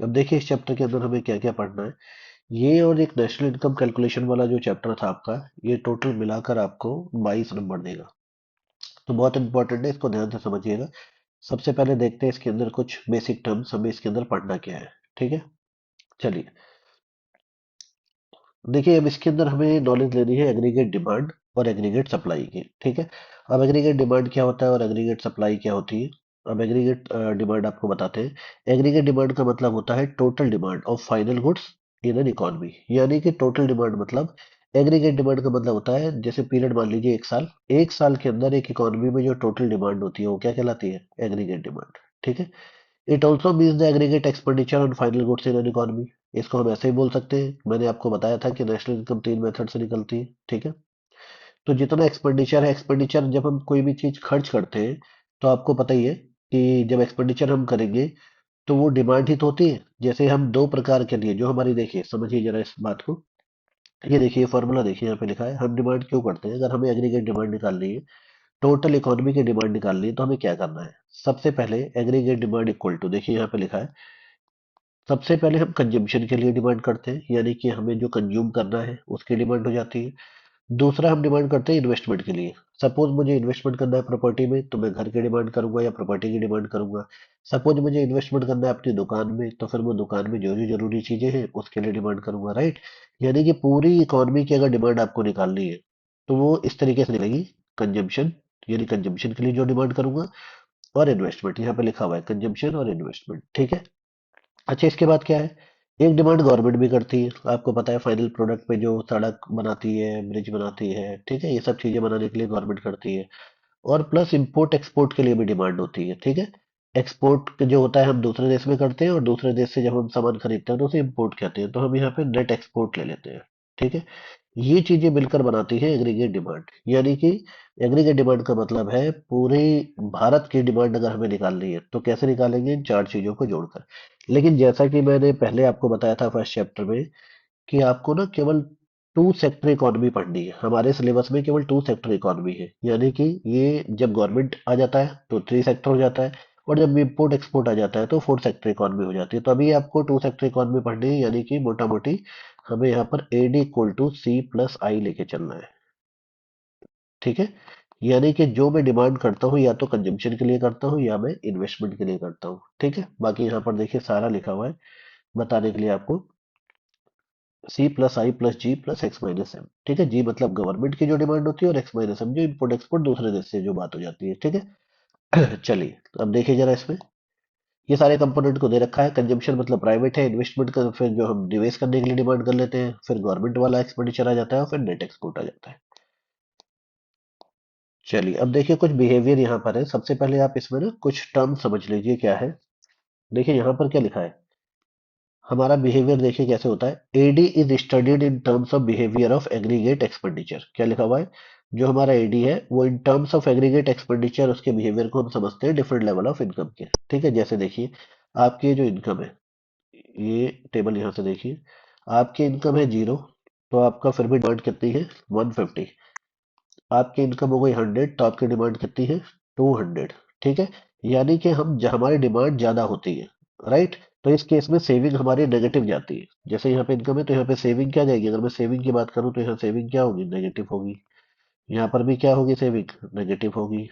अब देखिए इस चैप्टर के अंदर हमें क्या क्या पढ़ना है। ये और एक नेशनल इनकम कैलकुलेशन वाला जो चैप्टर था आपका, ये टोटल मिलाकर आपको 22 नंबर देगा। तो बहुत इंपॉर्टेंट है, इसको ध्यान से समझिएगा। सबसे पहले देखते हैं इसके अंदर कुछ बेसिक टर्म्स, हमें इसके अंदर पढ़ना क्या है। ठीक है, चलिए। देखिए अब इसके अंदर हमें नॉलेज लेनी है एग्रीगेट डिमांड और एग्रीगेट सप्लाई की। ठीक है, अब एग्रीगेट डिमांड क्या होता है और एग्रीगेट सप्लाई क्या होती है। अब एग्रीगेट डिमांड आपको बताते हैं। एग्रीगेट डिमांड का मतलब होता है total demand of final goods in an economy, यानी कि टोटल डिमांड मतलब एग्रीगेट डिमांड का मतलब होता है जैसे पीरियड मान लीजिए एक साल के अंदर एक इकोनॉमी में जो टोटल डिमांड होती है वो क्या कहलाती है, एग्रीगेट डिमांड। ठीक है, it also means the aggregate expenditure on final goods in an economy. इसको हम ऐसे ही बोल सकते हैं, मैंने आपको बताया था कि नेशनल इनकम 3 मेथड से निकलती है। ठीक है, तो जितना एक्सपेंडिचर है, एक्सपेंडिचर जब हम कोई भी चीज खर्च करते हैं तो आपको पता ही है कि जब एक्सपेंडिचर हम करेंगे तो वो डिमांड ही तो होती है। जैसे हम दो प्रकार के लिए जो हमारी, देखिए समझिए जरा इस बात को। ये देखिए फॉर्मूला देखिए यहाँ पे लिखा है, हम डिमांड क्यों करते हैं। अगर हमें एग्रीगेट डिमांड निकालनी है, टोटल इकोनॉमी की डिमांड निकालनी है, तो हमें क्या करना है। सबसे पहले एग्रीगेट डिमांड इक्वल टू, देखिए यहाँ पे लिखा है, सबसे पहले हम कंजम्पशन के लिए डिमांड करते हैं, यानी कि हमें जो कंज्यूम करना है उसकी डिमांड हो जाती है। दूसरा हम डिमांड करते हैं इन्वेस्टमेंट के लिए। सपोज मुझे इन्वेस्टमेंट करना है प्रॉपर्टी में, तो मैं घर की डिमांड करूंगा या प्रॉपर्टी की डिमांड करूंगा। सपोज मुझे इन्वेस्टमेंट करना है अपनी दुकान में, तो फिर मैं दुकान में जो जो जरूरी चीजें हैं उसके लिए डिमांड करूंगा, राइट। यानी कि पूरी इकोनॉमी की अगर डिमांड आपको निकालनी है तो वो इस तरीके से निकलेगी। कंजम्पशन, यानी कंजम्पशन के लिए जो डिमांड करूंगा, और इन्वेस्टमेंट, यहाँ पे लिखा हुआ है कंजम्पशन और इन्वेस्टमेंट। ठीक है, अच्छा इसके बाद क्या है, एक डिमांड गवर्नमेंट भी करती है। आपको पता है फाइनल प्रोडक्ट पे जो सड़क बनाती है, ब्रिज बनाती है, ठीक है, ये सब चीजें बनाने के लिए गवर्नमेंट करती है। और प्लस इंपोर्ट एक्सपोर्ट के लिए भी डिमांड होती है। ठीक है, एक्सपोर्ट जो होता है हम दूसरे देश में करते हैं, और दूसरे देश से जब हम सामान खरीदते हैं तो उसे इंपोर्ट कहते हैं, तो हम यहाँ पे नेट एक्सपोर्ट ले लेते हैं। ठीक है, ये चीजें मिलकर बनाती है एग्रीगेट डिमांड। यानी कि एग्रीगेट डिमांड का मतलब है पूरे भारत की डिमांड अगर हमें निकालनी है तो कैसे निकालेंगे, इन चार चीजों को जोड़कर। लेकिन जैसा कि मैंने पहले आपको बताया था फर्स्ट चैप्टर में, कि आपको ना केवल टू सेक्टर इकोनॉमी पढ़नी है। हमारे सिलेबस में केवल टू सेक्टर इकोनॉमी है, यानी कि ये जब गवर्नमेंट आ जाता है तो थ्री सेक्टर हो जाता है, और जब इम्पोर्ट एक्सपोर्ट आ जाता है तो फोर सेक्टर इकोनॉमी हो जाती है। तो अभी आपको टू सेक्टर इकोनॉमी पढ़नी है, यानी कि मोटा मोटी हमें यहाँ पर AD इक्वल टू C+I लेके चलना है। ठीक है, यानी कि जो मैं डिमांड करता हूँ या तो कंजम्पशन के लिए करता हूँ या मैं इन्वेस्टमेंट के लिए करता हूँ। ठीक है, बाकी यहाँ पर देखिए सारा लिखा हुआ है बताने के लिए आपको। C+I+G+X-M। ठीक है, जी मतलब गवर्नमेंट की जो डिमांड होती है, और X-M जो इम्पोर्ट एक्सपोर्ट दूसरे देश से जो बात हो जाती है। ठीक है, चलिए तो अब देखिए जरा इसमें, ये सारे कंपोनेंट को दे रखा है। कंजम्पशन मतलब प्राइवेट है, इन्वेस्टमेंट का फिर जो हम निवेश करने के लिए डिमांड कर लेते हैं, फिर गवर्नमेंट वाला एक्सपेंडिचर आ जाता है, और फिर नेट एक्सपोर्ट आ जाता है। चलिए अब देखिए कुछ बिहेवियर यहाँ पर है। सबसे पहले आप इसमें ना कुछ टर्म समझ लीजिए क्या है। देखिए यहाँ पर क्या लिखा है, हमारा बिहेवियर देखिए कैसे होता है। AD is studied in terms of behaviour of aggregate expenditure. क्या लिखा हुआ है, जो हमारा एडी है वो in terms of aggregate expenditure, उसके बिहेवियर को हम समझते हैं डिफरेंट लेवल ऑफ इनकम के। ठीक है, जैसे देखिए आपकी जो इनकम है, ये टेबल यहाँ से देखिए, आपकी इनकम है 0, तो आपका फिर भी डिमांड कितनी है, 150। आपकी इनकम हो गई 100, तो आपकी डिमांड कितनी है, 200। ठीक है, यानी कि हमारी डिमांड ज्यादा होती है, राइट। तो इस केस में सेविंग हमारी नेगेटिव जाती है। जैसे यहाँ पे इनकम है तो यहाँ पे सेविंग क्या जाएगी, अगर मैं सेविंग की बात करूँ तो यहाँ सेविंग क्या होगी, नेगेटिव होगी। यहाँ पर भी क्या होगी, सेविंग नेगेटिव होगी।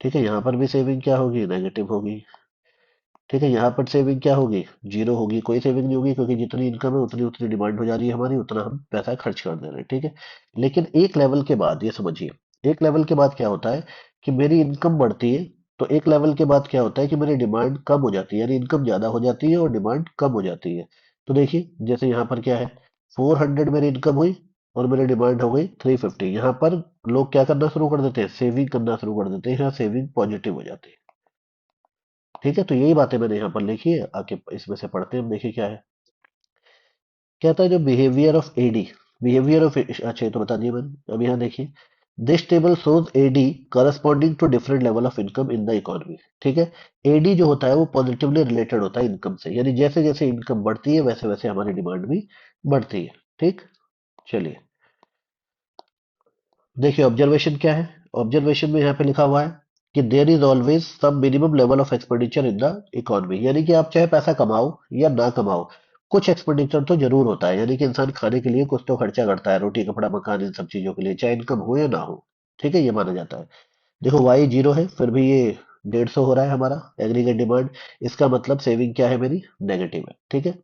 ठीक है, यहाँ पर भी सेविंग क्या होगी, नेगेटिव होगी। ठीक है, यहाँ पर सेविंग क्या होगी, 0 होगी, कोई सेविंग नहीं होगी, क्योंकि जितनी इनकम है उतनी उतनी डिमांड हो जा रही है हमारी, उतना हम पैसा खर्च कर दे रहे हैं। ठीक है, लेकिन एक लेवल के बाद ये समझिए, एक लेवल के बाद क्या होता है कि मेरी इनकम बढ़ती है, तो एक लेवल के बाद क्या होता है कि मेरी डिमांड कम हो जाती है, यानी इनकम ज्यादा हो जाती है और डिमांड कम हो जाती है। तो देखिए जैसे यहाँ पर क्या है, 400 मेरी इनकम हुई और मेरी डिमांड हो गई 350। यहाँ पर लोग क्या करना शुरू कर देते हैं, सेविंग करना शुरू कर देते हैं, यहाँ सेविंग पॉजिटिव हो जाती है। ठीक है, तो यही बातें मैंने यहाँ पर लिखी है, आके इसमें से पढ़ते हैं हम। देखिए क्या है, कहता है जो behaviour of AD, behaviour of, अच्छा ये तो बता दिया मैंने। अब यहाँ देखिए, this table shows AD corresponding to different level of income in the economy. ठीक है, एडी जो होता है वो पॉजिटिवली रिलेटेड होता है इनकम से, यानी जैसे जैसे इनकम बढ़ती है वैसे वैसे हमारी डिमांड भी बढ़ती है। ठीक, चलिए देखिए ऑब्जर्वेशन क्या है। ऑब्जर्वेशन में यहाँ पे लिखा हुआ है, कि there is always some minimum level of expenditure in the economy, यानी कि आप चाहे पैसा कमाओ या ना कमाओ, कुछ एक्सपेंडिचर तो जरूर होता है, यानी कि इंसान खाने के लिए कुछ तो खर्चा करता है, रोटी कपड़ा मकान इन सब चीजों के लिए, चाहे इनकम हो या ना हो। ठीक है, ये माना जाता है। देखो वाई जीरो है, फिर भी ये 150 हो रहा है हमारा एग्रीगेट डिमांड। इसका मतलब सेविंग क्या है मेरी, नेगेटिव है। ठीक है,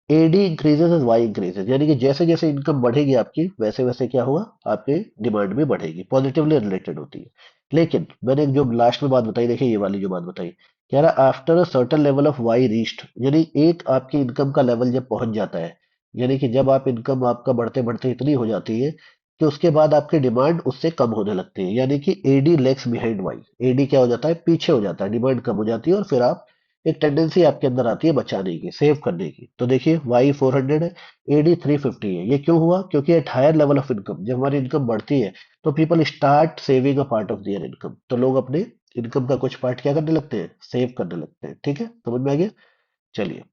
AD increases as Y increases, यानी कि जैसे जैसे इनकम बढ़ेगी आपकी, वैसे वैसे क्या होगा, आपकी डिमांड भी बढ़ेगी, पॉजिटिवली रिलेटेड होती है। लेकिन मैंने एक जो लास्ट में बात बताई, देखिए ये वाली जो बात बताई, कह रहा after a certain level of Y reached, यानी एक आपकी इनकम का लेवल जब पहुंच जाता है, यानी कि जब आप इनकम आपका बढ़ते बढ़ते इतनी हो जाती है कि उसके बाद आपकी डिमांड उससे कम होने लगती है, यानी कि AD lags behind Y, AD क्या हो जाता है, पीछे हो जाता है, डिमांड कम हो जाती है, और फिर आप एक टेंडेंसी आपके अंदर आती है बचाने की, सेव करने की। तो देखिए वाई 400 है, एडी 350 है। ये क्यों हुआ, क्योंकि at higher level of income, जब हमारी इनकम बढ़ती है तो people start saving a part of their income, तो लोग अपने इनकम का कुछ पार्ट क्या करने लगते हैं, सेव करने लगते हैं। ठीक है, समझ में आ गया। चलिए,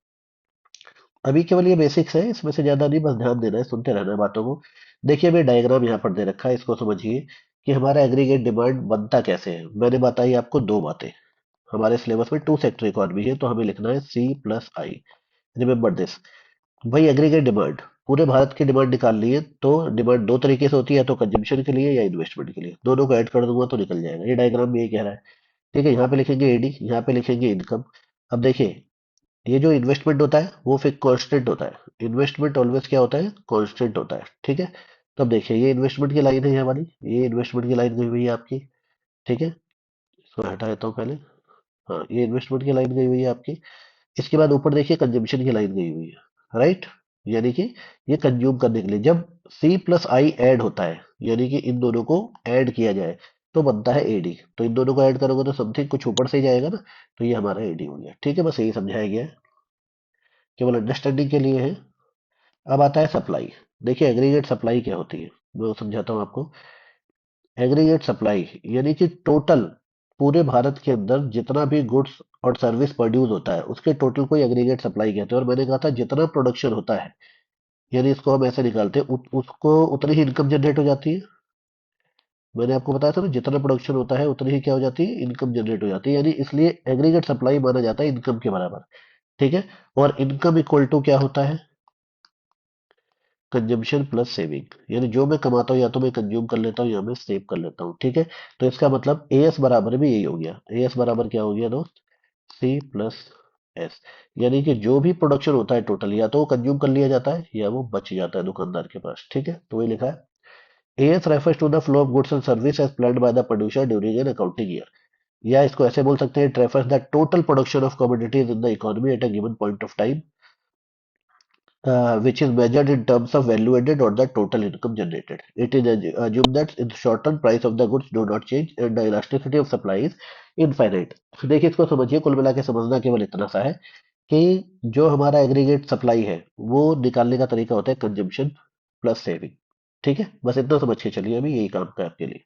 अभी केवल ये बेसिक्स है, इसमें से ज्यादा नहीं, बस ध्यान देना है, सुनते रहना है बातों को। देखिए मैं डायग्राम यहाँ पर दे रखा है, इसको समझिए कि हमारा एग्रीगेट डिमांड बनता कैसे है। मैंने बताई आपको दो बातें, हमारे सिलेबस में टू सेक्टर इकोनॉमी है, तो हमें लिखना है C plus I. Remember this. भाई एग्रीगेट डिमांड, पूरे भारत की डिमांड निकालनी है, तो डिमांड दो तरीके से होती है, या तो कंजम्पशन के लिए या इन्वेस्टमेंट के लिए, दोनों को ऐड कर दूंगा तो निकल जाएगा। ये डायग्राम में यही कह रहा है। ठीक है, यहाँ पे लिखेंगे एडी, यहाँ पे लिखेंगे इनकम। अब देखिए, ये जो इन्वेस्टमेंट होता है वो फिर कांस्टेंट होता है, इन्वेस्टमेंट ऑलवेज क्या होता है, कांस्टेंट होता है। ठीक है, तो अब देखिए ये इन्वेस्टमेंट की लाइन है, ये हमारी, ये इन्वेस्टमेंट की लाइन गई हुई है आपकी। ठीक है, इसको हटा देता हूँ पहले। हाँ, ये इन्वेस्टमेंट की लाइन गई हुई है आपकी। इसके बाद ऊपर देखिए कंजम्पशन की लाइन गई हुई है, राइट, यानी कि ये कंज्यूम करने के लिए, जब सी प्लस आई ऐड होता है, यानी कि इन दोनों को ऐड किया जाए तो बनता है एडी, तो इन दोनों को ऐड करोगे तो समथिंग कुछ ऊपर से ही जाएगा ना, तो ये हमारा एडी हो गया। ठीक है, बस यही समझाया गया है, केवल अंडरस्टैंडिंग के लिए है। अब आता है सप्लाई। देखिए एग्रीगेट सप्लाई क्या होती है, मैं वो समझाता हूँ आपको। एग्रीगेट सप्लाई यानी कि टोटल, पूरे भारत के अंदर जितना भी गुड्स और सर्विस प्रोड्यूस होता है उसके टोटल को एग्रीगेट सप्लाई कहते हैं। और मैंने कहा था जितना प्रोडक्शन होता है, यानी इसको हम ऐसे निकालते हैं, उसको उतनी ही इनकम जनरेट हो जाती है। मैंने आपको बताया था ना, जितना प्रोडक्शन होता है उतनी ही क्या हो जाती है, इनकम जनरेट हो जाती है, यानी इसलिए एग्रीगेट सप्लाई माना जाता है इनकम के बराबर। ठीक है, और इनकम इक्वल टू क्या होता है, कंजम्पशन प्लस सेविंग, यानी जो मैं कमाता हूँ या तो मैं कंज्यूम कर लेता हूँ या मैं सेव कर लेता हूँ। ठीक है, तो इसका मतलब ए एस बराबर भी यही हो गया, ए एस बराबर क्या हो गया दोस्त, सी प्लस एस, यानी कि जो भी प्रोडक्शन होता है टोटल, या तो वो कंज्यूम कर लिया जाता है या वो बच जाता है दुकानदार के पास। ठीक है, तो वही लिखा है, A S refers to the flow of goods and service as planned by the producer during an accounting year, या इसको ऐसे बोल सकते हैं, it refers the total production of commodities in the economy at a given point of time, which is measured in terms of value added or the total income generated. It is assumed that in the short term price of the goods do not change and the elasticity of supply is infinite. देखिए इसको समझिए, कुल मिला के समझना केवल इतना सा है कि जो हमारा एग्रीगेट सप्लाई है वो निकालने का तरीका होता है कंजम्पशन प्लस सेविंग। ठीक है, बस इतना समझ के चलिए, अभी यही काम का है आपके लिए।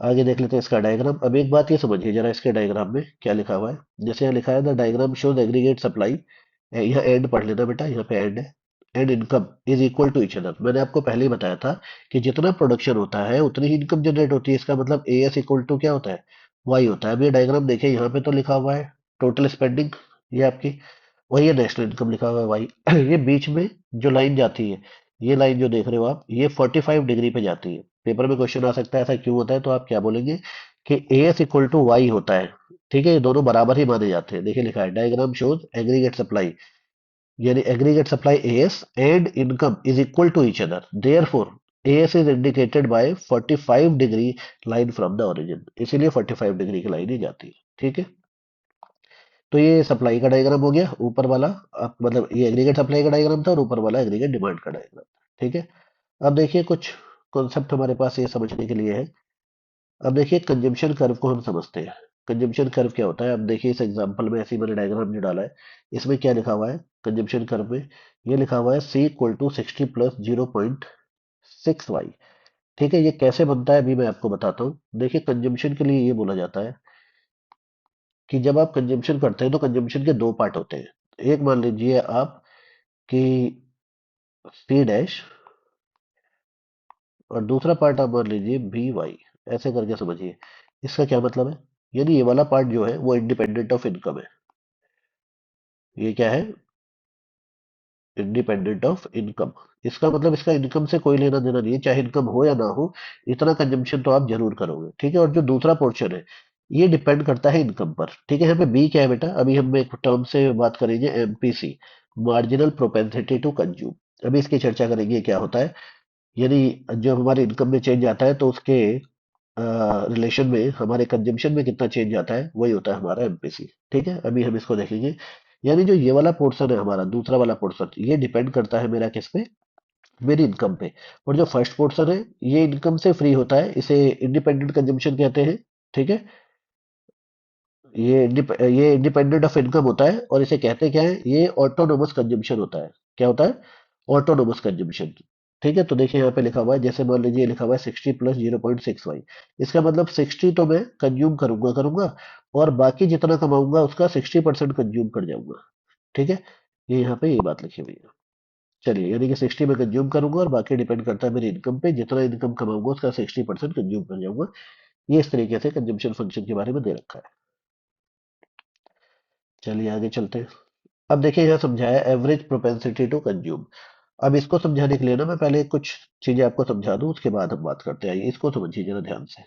आगे देख लेते हैं इसका डायग्राम। अब एक बात ये समझिए जरा, इसके डायग्राम में क्या लिखा हुआ है। जैसे यहाँ लिखा है the diagram shows aggregate supply, यहाँ एंड पढ़ लेना बेटा, यहाँ पे एंड है, and income is equal to each other. मैंने आपको पहले ही बताया था कि जितना प्रोडक्शन होता है उतनी ही इनकम जनरेट होती है, इसका मतलब ए एस इक्वल टू क्या होता है, वाई होता है। अब ये डायग्राम देखिए, यहाँ पे तो लिखा हुआ है टोटल स्पेंडिंग, ये आपकी, वही है नेशनल इनकम लिखा हुआ है वाई। ये बीच में जो लाइन जाती है, ये लाइन जो देख रहे हो आप, ये 45 डिग्री पे जाती है। पेपर में क्वेश्चन आ सकता है ऐसा क्यों होता है, तो आप क्या बोलेंगे कि A S equal to Y होता है। ठीक है, ये दोनों बराबर ही माने जाते हैं। देखिए लिखा है डायग्राम शोज एग्रीगेट सप्लाई, यानी aggregate supply A S and income is equal to each other, therefore A S is indicated by 45 degree line from the origin, इसीलिए 45 डिग्री की लाइन ही जाती है। ठीक है, तो ये सप्लाई का डायग्राम हो गया ऊपर वाला, मतलब ये एग्रीगेट सप्लाई का डायग्राम था, और ऊपर वाला एग्रीगेट डिमांड का डायग्राम। ठीक है, अब देखिए कुछ कॉन्सेप्ट हमारे पास ये समझने के लिए है। अब देखिए कंजम्पशन कर्व को हम समझते हैं। कंजम्पशन कर्व क्या होता है, अब देखिए इस एग्जांपल में ऐसे ही मैंने डायग्राम जो डाला है, इसमें क्या लिखा हुआ है कंजम्पशन कर्व में, ये लिखा हुआ है सी इक्वल टू 60 प्लस 0.6 वाई। ठीक है, ये कैसे बनता है अभी मैं आपको बताता हूँ। देखिए कंजम्पशन के लिए ये बोला जाता है कि जब आप कंजम्पशन करते हैं तो कंजम्पशन के दो पार्ट होते हैं। एक मान लीजिए आप कि सी डैश, और दूसरा पार्ट आप मान लीजिए बी वाई। ऐसे करके समझिए। इसका क्या मतलब है? यानी ये वाला पार्ट जो है वो इंडिपेंडेंट ऑफ इनकम है। ये क्या है? Independent of income. इसका मतलब इसका इनकम से कोई लेना देना नहीं है, चाहे इनकम हो या ना हो, इतना कंजम्पशन तो आप जरूर करोगे, ठीक है। और जो दूसरा पोर्शन है, ये डिपेंड करता है इनकम पर, ठीक है। यहाँ पे बी क्या है बेटा? अभी हम एक टर्म से बात करेंगे, MPC, marginal propensity to consume. अभी इसकी चर्चा करेंगे क्या होता है। यानी जब हमारे इनकम में चेंज आता है तो उसके रिलेशन में हमारे कंजम्पशन में कितना चेंज आता है, वही होता है हमारा एमपीसी, ठीक है। अभी हम इसको देखेंगे। यानी जो ये वाला पोर्शन है हमारा, दूसरा वाला पोर्शन, ये डिपेंड करता है मेरा किस पे? मेरी इनकम पे। और जो फर्स्ट पोर्शन है, ये इनकम से फ्री होता है, इसे इंडिपेंडेंट कंजम्पशन कहते हैं, ठीक है। ये इंडिपेंडेंट ऑफ इनकम होता है, और इसे कहते क्या है? ये ऑटोनोमस कंजम्पशन होता है। क्या होता है? ऑटोनोमस कंजम्पशन, ठीक है। तो देखिए यहाँ पे लिखा हुआ है, जैसे मान लीजिए लिखा हुआ है 60 प्लस 0.65। इसका मतलब 60 तो मैं कंज्यूम करूंगा करूंगा, और बाकी जितना कमाऊंगा उसका 60% कंज्यूम कर जाऊंगा, ठीक है। ये यहाँ पे ये बात लिखी हुई है। चलिए, यानी कि 60 में कंज्यूम करूंगा और बाकी डिपेंड करता है मेरी इनकम पे, जितना इनकम कमाऊंगा उसका 60% कंज्यूम कर जाऊंगा। ये इस तरीके से कंजम्पशन फंक्शन के बारे में दे रखा है। चलिए आगे चलते हैं। अब देखिए यहाँ समझाया एवरेज प्रोपेंसिटी टू कंज्यूम। अब इसको समझाने के लिए ना मैं पहले कुछ चीजें आपको समझा दूं, उसके बाद हम बात करते हैं। आइए इसको समझिए जरा ध्यान से।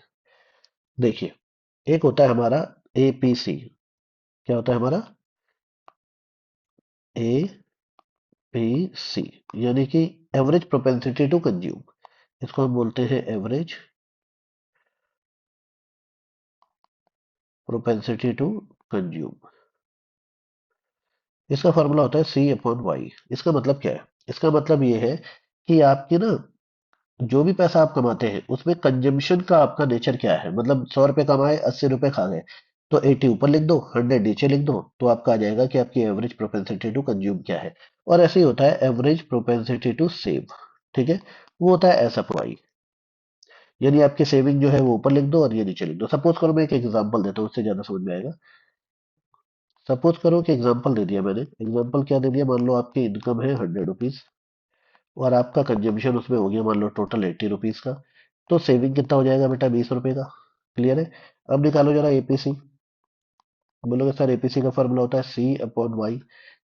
देखिए, एक होता है हमारा एपीसी। क्या होता है हमारा? एपीसी, यानी कि एवरेज प्रोपेंसिटी टू कंज्यूम। इसको हम बोलते हैं एवरेज प्रोपेंसिटी टू कंज्यूम। इसका फॉर्मूला होता है सी अपॉन वाई। इसका मतलब क्या है? इसका मतलब ये है कि आपकी ना, जो भी पैसा आप कमाते हैं उसमें कंजम्पशन का आपका नेचर क्या है। मतलब 100 रुपए कमाए, 80 रुपए खा गए, तो 80 ऊपर लिख दो, 100 नीचे लिख दो, तो आपका आ जाएगा कि आपकी एवरेज प्रोपेंसिटी टू कंज्यूम क्या है। और ऐसे ही होता है एवरेज प्रोपेंसिटी टू सेव, ठीक है। वो होता है एस अपॉन वाई। यानी आपकी सेविंग जो है वो ऊपर लिख दो और ये नीचे लिख दो। सपोज करो मैं एक एग्जांपल देता हूँ, उससे ज्यादा समझ में आएगा। सपोज करो कि एग्जांपल दे दिया मैंने। एग्जांपल क्या दे दिया? मान लो आपकी इनकम है 100 रुपीज, और आपका कंजम्पशन उसमें हो गया मान लो टोटल 80 रुपीज का। तो सेविंग कितना हो जाएगा बेटा? 20 रुपए का। क्लियर है? अब निकालो जरा एपीसी। बोलोगे सर एपीसी का फॉर्मूला होता है सी अपॉन वाई।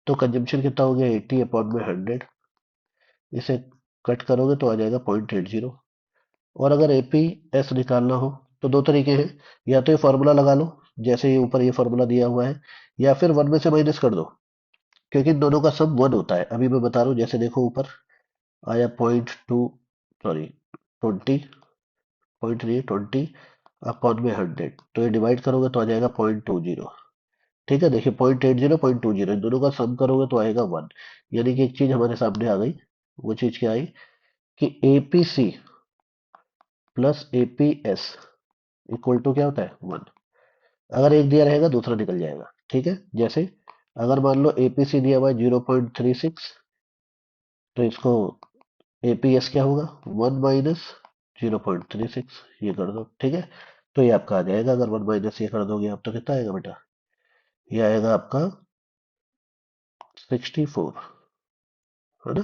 तो कंजम्पशन कितना हो गया? 80 अपॉन में 100। इसे कट करोगे तो आ जाएगा 0.80। और अगर एपीएस निकालना हो तो दो तरीके हैं। या तो ये फॉर्मूला लगा लो, जैसे ये ऊपर ये फॉर्मूला दिया हुआ है, या फिर वन में से माइनस कर दो, क्योंकि इन दोनों का सम वन होता है। अभी मैं बता रहा हूँ, जैसे देखो ऊपर आया 0.2, सॉरी 20 अपॉन में 100, तो ये डिवाइड करोगे तो आ जाएगा 0.20। ठीक है, देखिए 0.80 0.20, इन दोनों का सम करोगे तो आएगा 1। यानी कि एक चीज हमारे सामने आ गई। वो चीज क्या आई? कि APC plus APS equal to क्या होता है? 1। अगर एक दिया रहेगा दूसरा निकल जाएगा, ठीक है। जैसे अगर मान लो एपीसी दिया हुआ है 0.36, तो इसको एपीएस क्या होगा? 1 - 0.36, ये कर दो, ठीक है। तो ये आपका आ जाएगा। अगर 1 - ये कर दोगे आप तो कितना आएगा बेटा? ये आएगा आपका 64, है ना?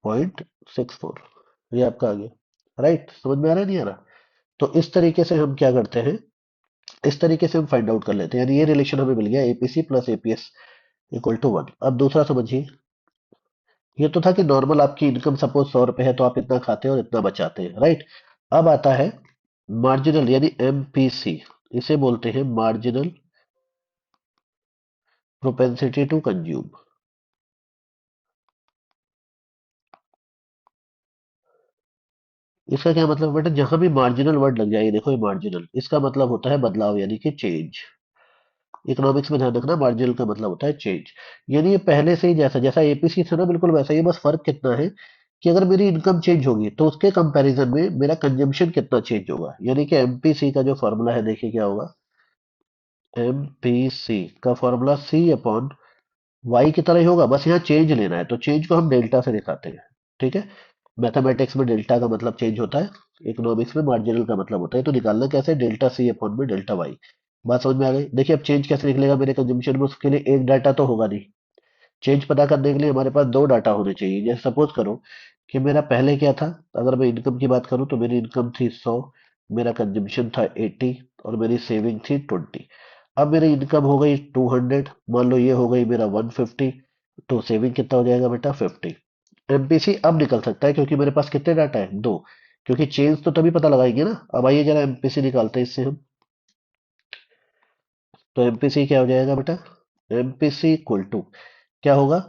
0.64, ये आपका आ गया। राइट? समझ में आ रहा है नहीं आ रहा? तो इस तरीके से हम क्या करते हैं, इस तरीके से हम फाइंड आउट कर लेते हैं। यानी ये रिलेशन हमें मिल गया, APC plus APS equal to 1। अब दूसरा समझिए। ये तो था कि नॉर्मल आपकी इनकम सपोज 100 रुपए है, तो आप इतना खाते हैं और इतना बचाते हैं, राइट। अब आता है मार्जिनल, यानी एमपीसी। इसे बोलते हैं मार्जिनल प्रोपेंसिटी टू कंज्यूम। इसका क्या मतलब है बेटा? जहां भी मार्जिनल वर्ड लग जाए, ये देखो ये मार्जिनल, इसका मतलब होता है बदलाव, यानी कि चेंज। इकोनॉमिक्स में ध्यान रखना, मार्जिनल का मतलब होता है चेंज। यानी ये पहले से ही जैसा जैसा एपीसी था ना, बिल्कुल वैसा ही, बस फर्क कितना है कि अगर मेरी इनकम चेंज होगी तो उसके कंपैरिजन में मेरा कंजम्पशन कितना चेंज होगा। यानी कि एमपीसी का जो फॉर्मूला है, देखिए क्या होगा। एमपीसी का फॉर्मूला सी अपॉन वाई की तरह ही होगा, बस यहाँ चेंज लेना है, तो चेंज को हम डेल्टा से दिखाते हैं, ठीक है। मैथमेटिक्स में डेल्टा का मतलब चेंज होता है, इकोनॉमिक्स में मार्जिनल का मतलब होता है। तो निकालना कैसे? डेल्टा सी अपॉन में डेल्टा वाई। बात समझ में आ गई? देखिए अब चेंज कैसे निकलेगा मेरे कंजम्पशन में, उसके लिए एक डाटा तो होगा नहीं। चेंज पता करने के लिए हमारे पास दो डाटा होने चाहिए। जैसे सपोज करो कि मेरा पहले क्या था। अगर मैं इनकम की बात करूं तो मेरी इनकम थी 100, मेरा कंजम्पशन था 80 और मेरी सेविंग थी 20। अब मेरी इनकम हो गई 200, मान लो ये हो गई मेरा 150, तो सेविंग कितना हो जाएगा बेटा 50। एमपीसी अब निकल सकता है क्योंकि मेरे पास कितने डाटा है, दो। क्योंकि चेंज तो तभी पता लगाएंगे ना। अब आइए जरा एमपीसी निकालते हैं इससे हम। तो एमपीसी क्या हो जाएगा बेटा, एमपीसी इक्वल टू क्या होगा,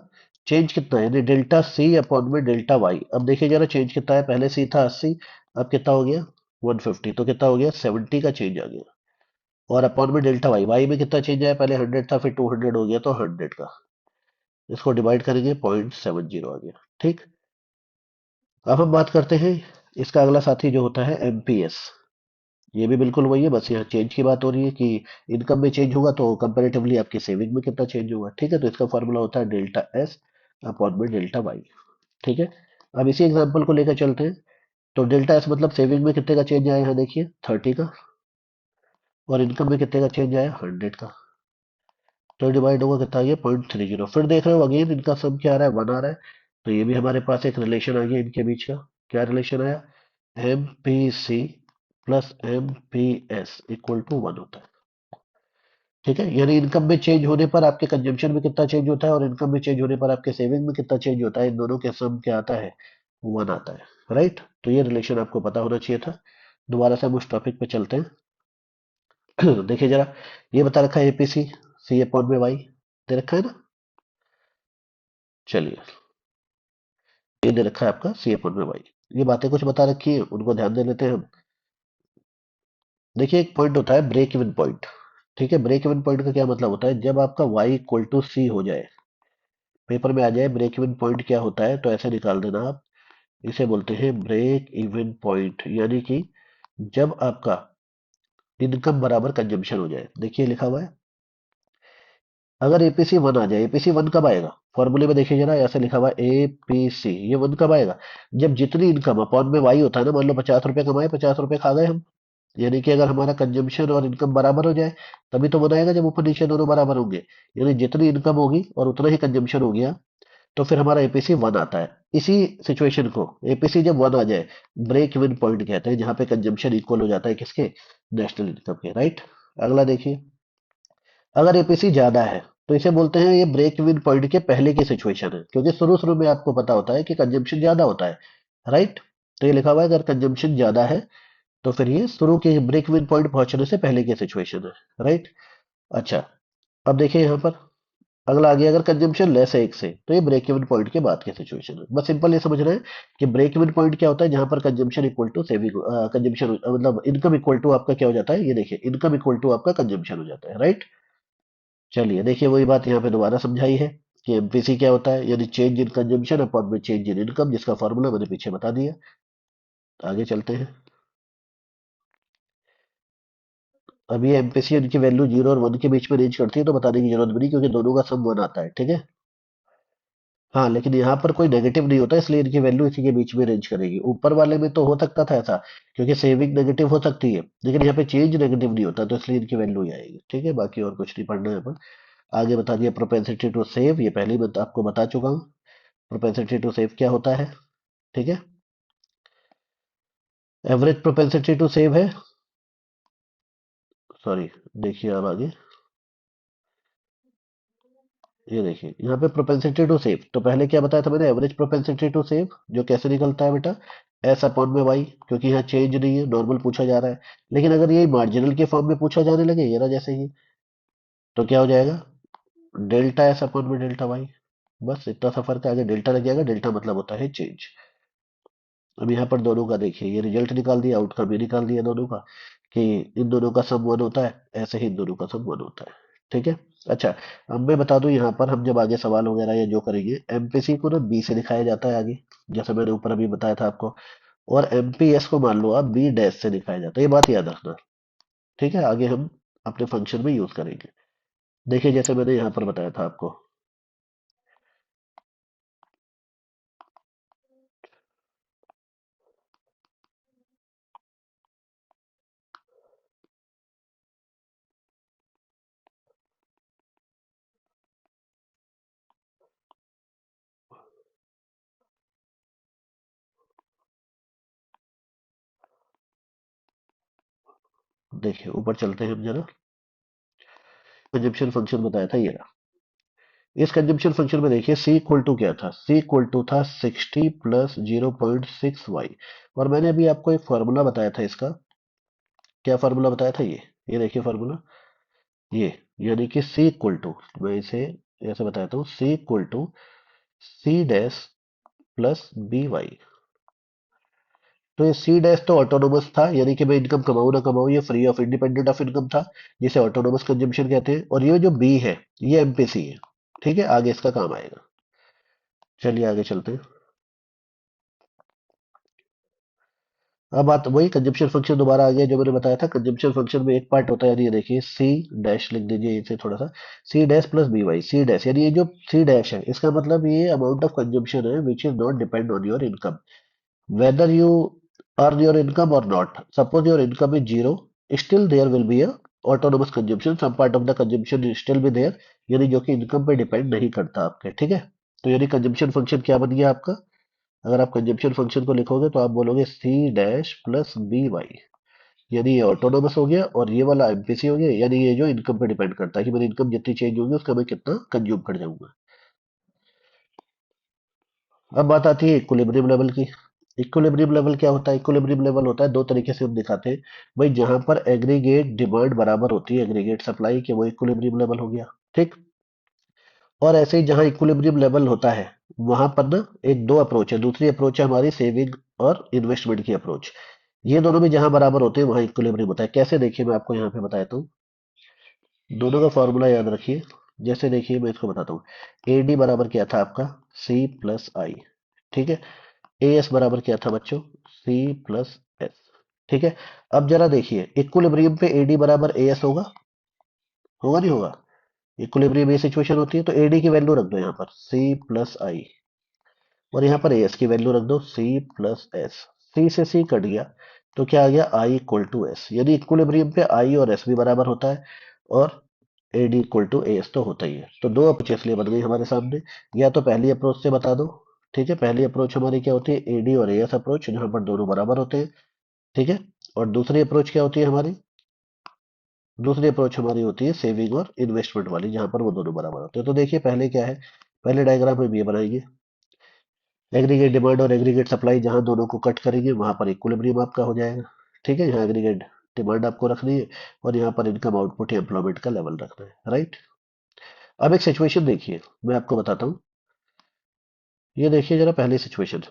चेंज कितना है यानी डेल्टा सी अपॉन में डेल्टा वाई। अब देखिए जरा चेंज कितना है, पहले सी था 80, अब कितना हो गया 150, तो कितना हो गया 70 का चेंज आ गया। और अपॉन में डेल्टा वाई, वाई में कितना चेंज आया, पहले 100 था फिर 200 हो गया तो 100 का। इसको डिवाइड करेंगे 0.70 आ गया। ठीक। अब हम बात करते हैं इसका अगला साथी जो होता है एमपीएस। ये भी बिल्कुल वही है, बस यहाँ चेंज की बात हो रही है कि इनकम में चेंज होगा तो कंपेरेटिवली आपकी सेविंग में कितना चेंज होगा। ठीक है, तो इसका फॉर्मूला होता है डेल्टा एस अपॉन में डेल्टा वाई। ठीक है। अब इसी एग्जांपल को लेकर चलते हैं। तो डेल्टा एस मतलब सेविंग में कितने का चेंज आया है, देखिए 30 का, और इनकम में कितने का चेंज आया 100 का। तो डिवाइड होगा कितना, ये 0.30। फिर देख रहे हो अगेन इनका सम क्या आ रहा है, 1 आ रहा है। तो ये भी हमारे पास एक रिलेशन आ गया इनके बीच का। क्या रिलेशन आया, M P C plus M P S equal to 1 होता है। ठीक है, यानी इनकम में चेंज होने पर आपके कंजम्पशन में कितना चेंज होता है और इनकम में चेंज होने पर आपके सेविंग में कितना चेंज होता है, इन दोनों के सम क्या आता है, 1 आता है। राइट, तो ये रिलेशन आपको पता होना चाहिए था। दोबारा से हम उस टॉपिक पे चलते हैं। देखिए जरा, ये बता रखा है एपीसी सी अपॉन में वाई, दे रखा है ना। चलिए, ये दे रखा है आपका सी अपॉन में वाई। ये बातें कुछ बता रखी है, उनको ध्यान दे लेते हैं हम। देखिए एक पॉइंट होता है ब्रेक इवन पॉइंट। ठीक है, ब्रेक इवन पॉइंट का क्या मतलब होता है, जब आपका y इक्वल टू सी हो जाए, पेपर में आ जाए ब्रेक इवन पॉइंट क्या होता है, तो ऐसे निकाल देना आप। इसे बोलते हैं ब्रेक इवन पॉइंट, यानी कि जब आपका इनकम बराबर कंजम्पशन हो जाए। देखिए लिखा हुआ है, अगर एपीसी 1 आ जाए, एपीसी 1 कब आएगा, फॉर्मूले में देखिए जरा, ऐसे लिखा हुआ है एपीसी, ये 1 कब आएगा, जब जितनी इनकम अपॉन में वाई होता है ना, मान लो 50 रुपए कमाए, 50 रुपए खा गए हम। यानी कि अगर हमारा कंजम्पशन और इनकम बराबर हो जाए, तभी तो बनाएगा जब ऊपर नीचे दोनों बराबर होंगे। यानी जितनी इनकम होगी और उतना ही कंजम्पशन हो गया, तो फिर हमारा एपीसी 1 आता है। इसी सिचुएशन को एपीसी जब 1 आ जाए, ब्रेक इवन पॉइंट कहते हैं, जहां पे कंजम्पशन इक्वल हो जाता है किसके, नेशनल इनकम के। राइट। अगला देखिए, अगर एपीसी ज्यादा है, तो इसे बोलते हैं ये ब्रेक इवन पॉइंट के पहले की सिचुएशन है, क्योंकि शुरू शुरू में आपको पता होता है कि कंजम्पशन ज्यादा होता है। राइट। तो ये लिखा हुआ है अगर कंजम्पशन ज्यादा है, तो फिर ये शुरू के ब्रेक इवन पॉइंट पहुंचने से पहले की सिचुएशन है। राइट। अच्छा, अब देखिए यहाँ पर अगला आ गया, अगर कंजम्पशन लेस है 1 से, तो ये ब्रेक इवन पॉइंट के बाद की सिचुएशन है। बस सिंपल ये समझना है कि ब्रेक इवन पॉइंट क्या होता है, जहां पर consumption equal to saving, consumption मतलब इनकम इक्वल टू आपका क्या हो जाता है, ये देखिए इनकम इक्वल टू आपका कंजम्पशन हो जाता है। राइट। चलिए देखिए वही बात यहाँ पे दोबारा समझाई है कि एमपीसी क्या होता है, यानी चेंज इन कंजम्पशन अपॉन में चेंज इन इनकम, जिसका फॉर्मूला मैंने पीछे बता दिया। आगे चलते हैं। अब ये एमपीसी इनकी वैल्यू 0 और 1 के बीच में रेंज करती है, तो बताने की जरूरत भी नहीं क्योंकि दोनों का सम 1 आता है। ठीक है। हाँ, लेकिन यहाँ पर कोई नेगेटिव नहीं होता, इसलिए इनकी वैल्यू इसी के बीच में रेंज करेगी। ऊपर वाले में तो हो सकता था ऐसा, क्योंकि सेविंग नेगेटिव हो सकती है, लेकिन यहाँ पे चेंज नेगेटिव नहीं होता, तो इसलिए इनकी वैल्यू ही आएगी। ठीक है, बाकी और कुछ नहीं पढ़ना है अपन। आगे बता दिया प्रोपेंसिटी टू सेव, ये पहले ही आपको बता चुका हूँ। प्रोपेंसिटी टू सेव क्या होता है। ठीक है, एवरेज प्रोपेंसिटी टू सेव है, सॉरी, देखिए अब आगे, ये देखिए यहाँ पे प्रोपेंसिटी टू सेव, तो पहले क्या बताया था मैंने, एवरेज प्रोपेंसिटी टू सेव, जो कैसे निकलता है बेटा, एस अपॉन में वाई, क्योंकि यहाँ चेंज नहीं है, नॉर्मल पूछा जा रहा है। लेकिन अगर ये मार्जिनल के फॉर्म में पूछा जाने लगे, ये ना जैसे ही, तो क्या हो जाएगा, डेल्टा एस अपॉन में डेल्टा वाई। बस इतना सा फर्क है, आगे डेल्टा लग जाएगा, डेल्टा मतलब होता है चेंज। अब यहाँ पर दोनों का देखिए, ये रिजल्ट निकाल दिया, आउटकम ये निकाल दिया दोनों का, कि इन दोनों का सम 1 होता है, ऐसे ही इन दोनों का सम 1 होता है। ठीक है। अच्छा, अब मैं बता दूं, यहाँ पर हम जब आगे सवाल वगैरह या जो करेंगे, एमपीसी को ना बी से दिखाया जाता है आगे, जैसे मैंने ऊपर अभी बताया था आपको। और एमपीएस को मान लो आप बी डैश से दिखाया जाता है, ये बात याद रखना। ठीक है, आगे हम अपने फंक्शन में यूज करेंगे। देखिए जैसे मैंने यहाँ पर बताया था आपको, देखिए ऊपर चलते हैं हम जरा। कंजम्पशन फंक्शन बताया था ये रहा। इस कंजम्पशन फंक्शन में देखिए सी इक्वल टू क्या था, सी इक्वल टू था 60 प्लस 0.6 वाई। और मैंने अभी आपको एक फार्मूला बताया था इसका। क्या फार्मूला बताया था ये देखिए फार्मूला। ये यानी कि सी इक्वल टू, मैं इसे ऐसे बताता हूँ, C equal to C dash plus B Y. तो ये सी डैश तो ऑटोनोमस था, यानी कि मैं इनकम कमाऊं ना कमाऊं ये free of independent of income था, जिसे ऑटोनोमस कंजम्पशन कहते हैं। और ये जो बी है ये एमपीसी है। ठीक है, आगे इसका काम आएगा। चलिए आगे चलते हैं। अब बात वही कंजम्पशन फंक्शन दोबारा आ गया जो मैंने बताया था। कंजम्पशन फंक्शन में एक पार्ट होता है, यानी ये देखिए सी डैश लिख दीजिए इसे थोड़ा सा, C dash plus B Y. C dash यानी ये जो सी डैश है इसका मतलब ये अमाउंट ऑफ कंजम्पशन है which is not depend on your income, whether you earn your income or not. Suppose your income is zero, still there will be a autonomous consumption, some part of the consumption will still be there, यानी जो कि income पे depend नहीं करता आपके। ठीक है, तो यानी कंजम्पशन फंक्शन क्या बन गया आपका। अगर आप कंजम्पशन फंक्शन को लिखोगे तो आप बोलोगे C dash plus B Y, यानी ये ऑटोनोमस हो गया और ये वाला एमपीसी हो गया, यानी ये जो इनकम पे डिपेंड करता है कि मेरी इनकम जितनी चेंज होगी उसका मैं कितना कंज्यूम कर जाऊंगा। अब बात आती है इक्विलिब्रियम लेवल की। इक्विलिब्रियम लेवल क्या होता है, इक्विलिब्रियम लेवल होता है दो तरीके से हम दिखाते हैं। भाई जहां पर एग्रीगेट डिमांड बराबर होती है एग्रीगेट सप्लाई के, वो इक्विलिब्रियम लेवल हो गया। ठीक। और ऐसे ही जहां इक्विलिब्रियम लेवल होता है वहां पर ना एक दो अप्रोच है, दूसरी अप्रोच है हमारी सेविंग और इन्वेस्टमेंट की अप्रोच। ये दोनों भी जहां बराबर होते हैं वहां इक्विलिब्रियम होता है। कैसे, देखिए मैं आपको यहाँ पे बताता हूँ। दोनों का फॉर्मूला याद रखिए। जैसे देखिए मैं इसको बताता हूँ, ए डी बराबर क्या था आपका, सी प्लस आई। ठीक है। ए एस बराबर क्या था बच्चों, सी प्लस एस। ठीक है। अब जरा देखिए इक्विलिब्रियम पे एडी बराबर ए एस होगा, होगा नहीं होगा। इक्विलिब्रियम ये सिचुएशन होती है तो एडी की वैल्यू रख दो यहाँ पर सी प्लस आई, और यहाँ पर ए एस की वैल्यू रख दो सी प्लस एस। सी से सी कट गया तो क्या आ गया, आई इक्वल टू एस। यदि इक्विलिब्रियम पे आई और एस भी बराबर होता है और A D equal to A S तो होता ही है। तो दो अप्रोच इसलिए बन गई हमारे सामने। या तो पहली अप्रोच से बता दो। ठीक है, पहली अप्रोच हमारी क्या होती है, ए डी और ए एस अप्रोच, जहां पर दोनों बराबर होते हैं। ठीक है। और दूसरी अप्रोच क्या होती है हमारी, दूसरी अप्रोच हमारी होती है सेविंग और इन्वेस्टमेंट वाली, जहां पर वो दोनों बराबर होते हैं। तो देखिए पहले क्या है, पहले डायग्राम में ये बनाएंगे एग्रीगेट डिमांड और एग्रीगेट सप्लाई, जहां दोनों को कट करेंगे वहां पर इक्विलिब्रियम आपका हो जाएगा। ठीक है, यहाँ एग्रीगेट डिमांड आपको रखनी है और यहाँ पर इनकम आउटपुट या एम्प्लॉयमेंट का लेवल रखना है, राइट। अब एक सिचुएशन देखिए मैं आपको बताता हूँ। ये देखिए जरा पहली situation,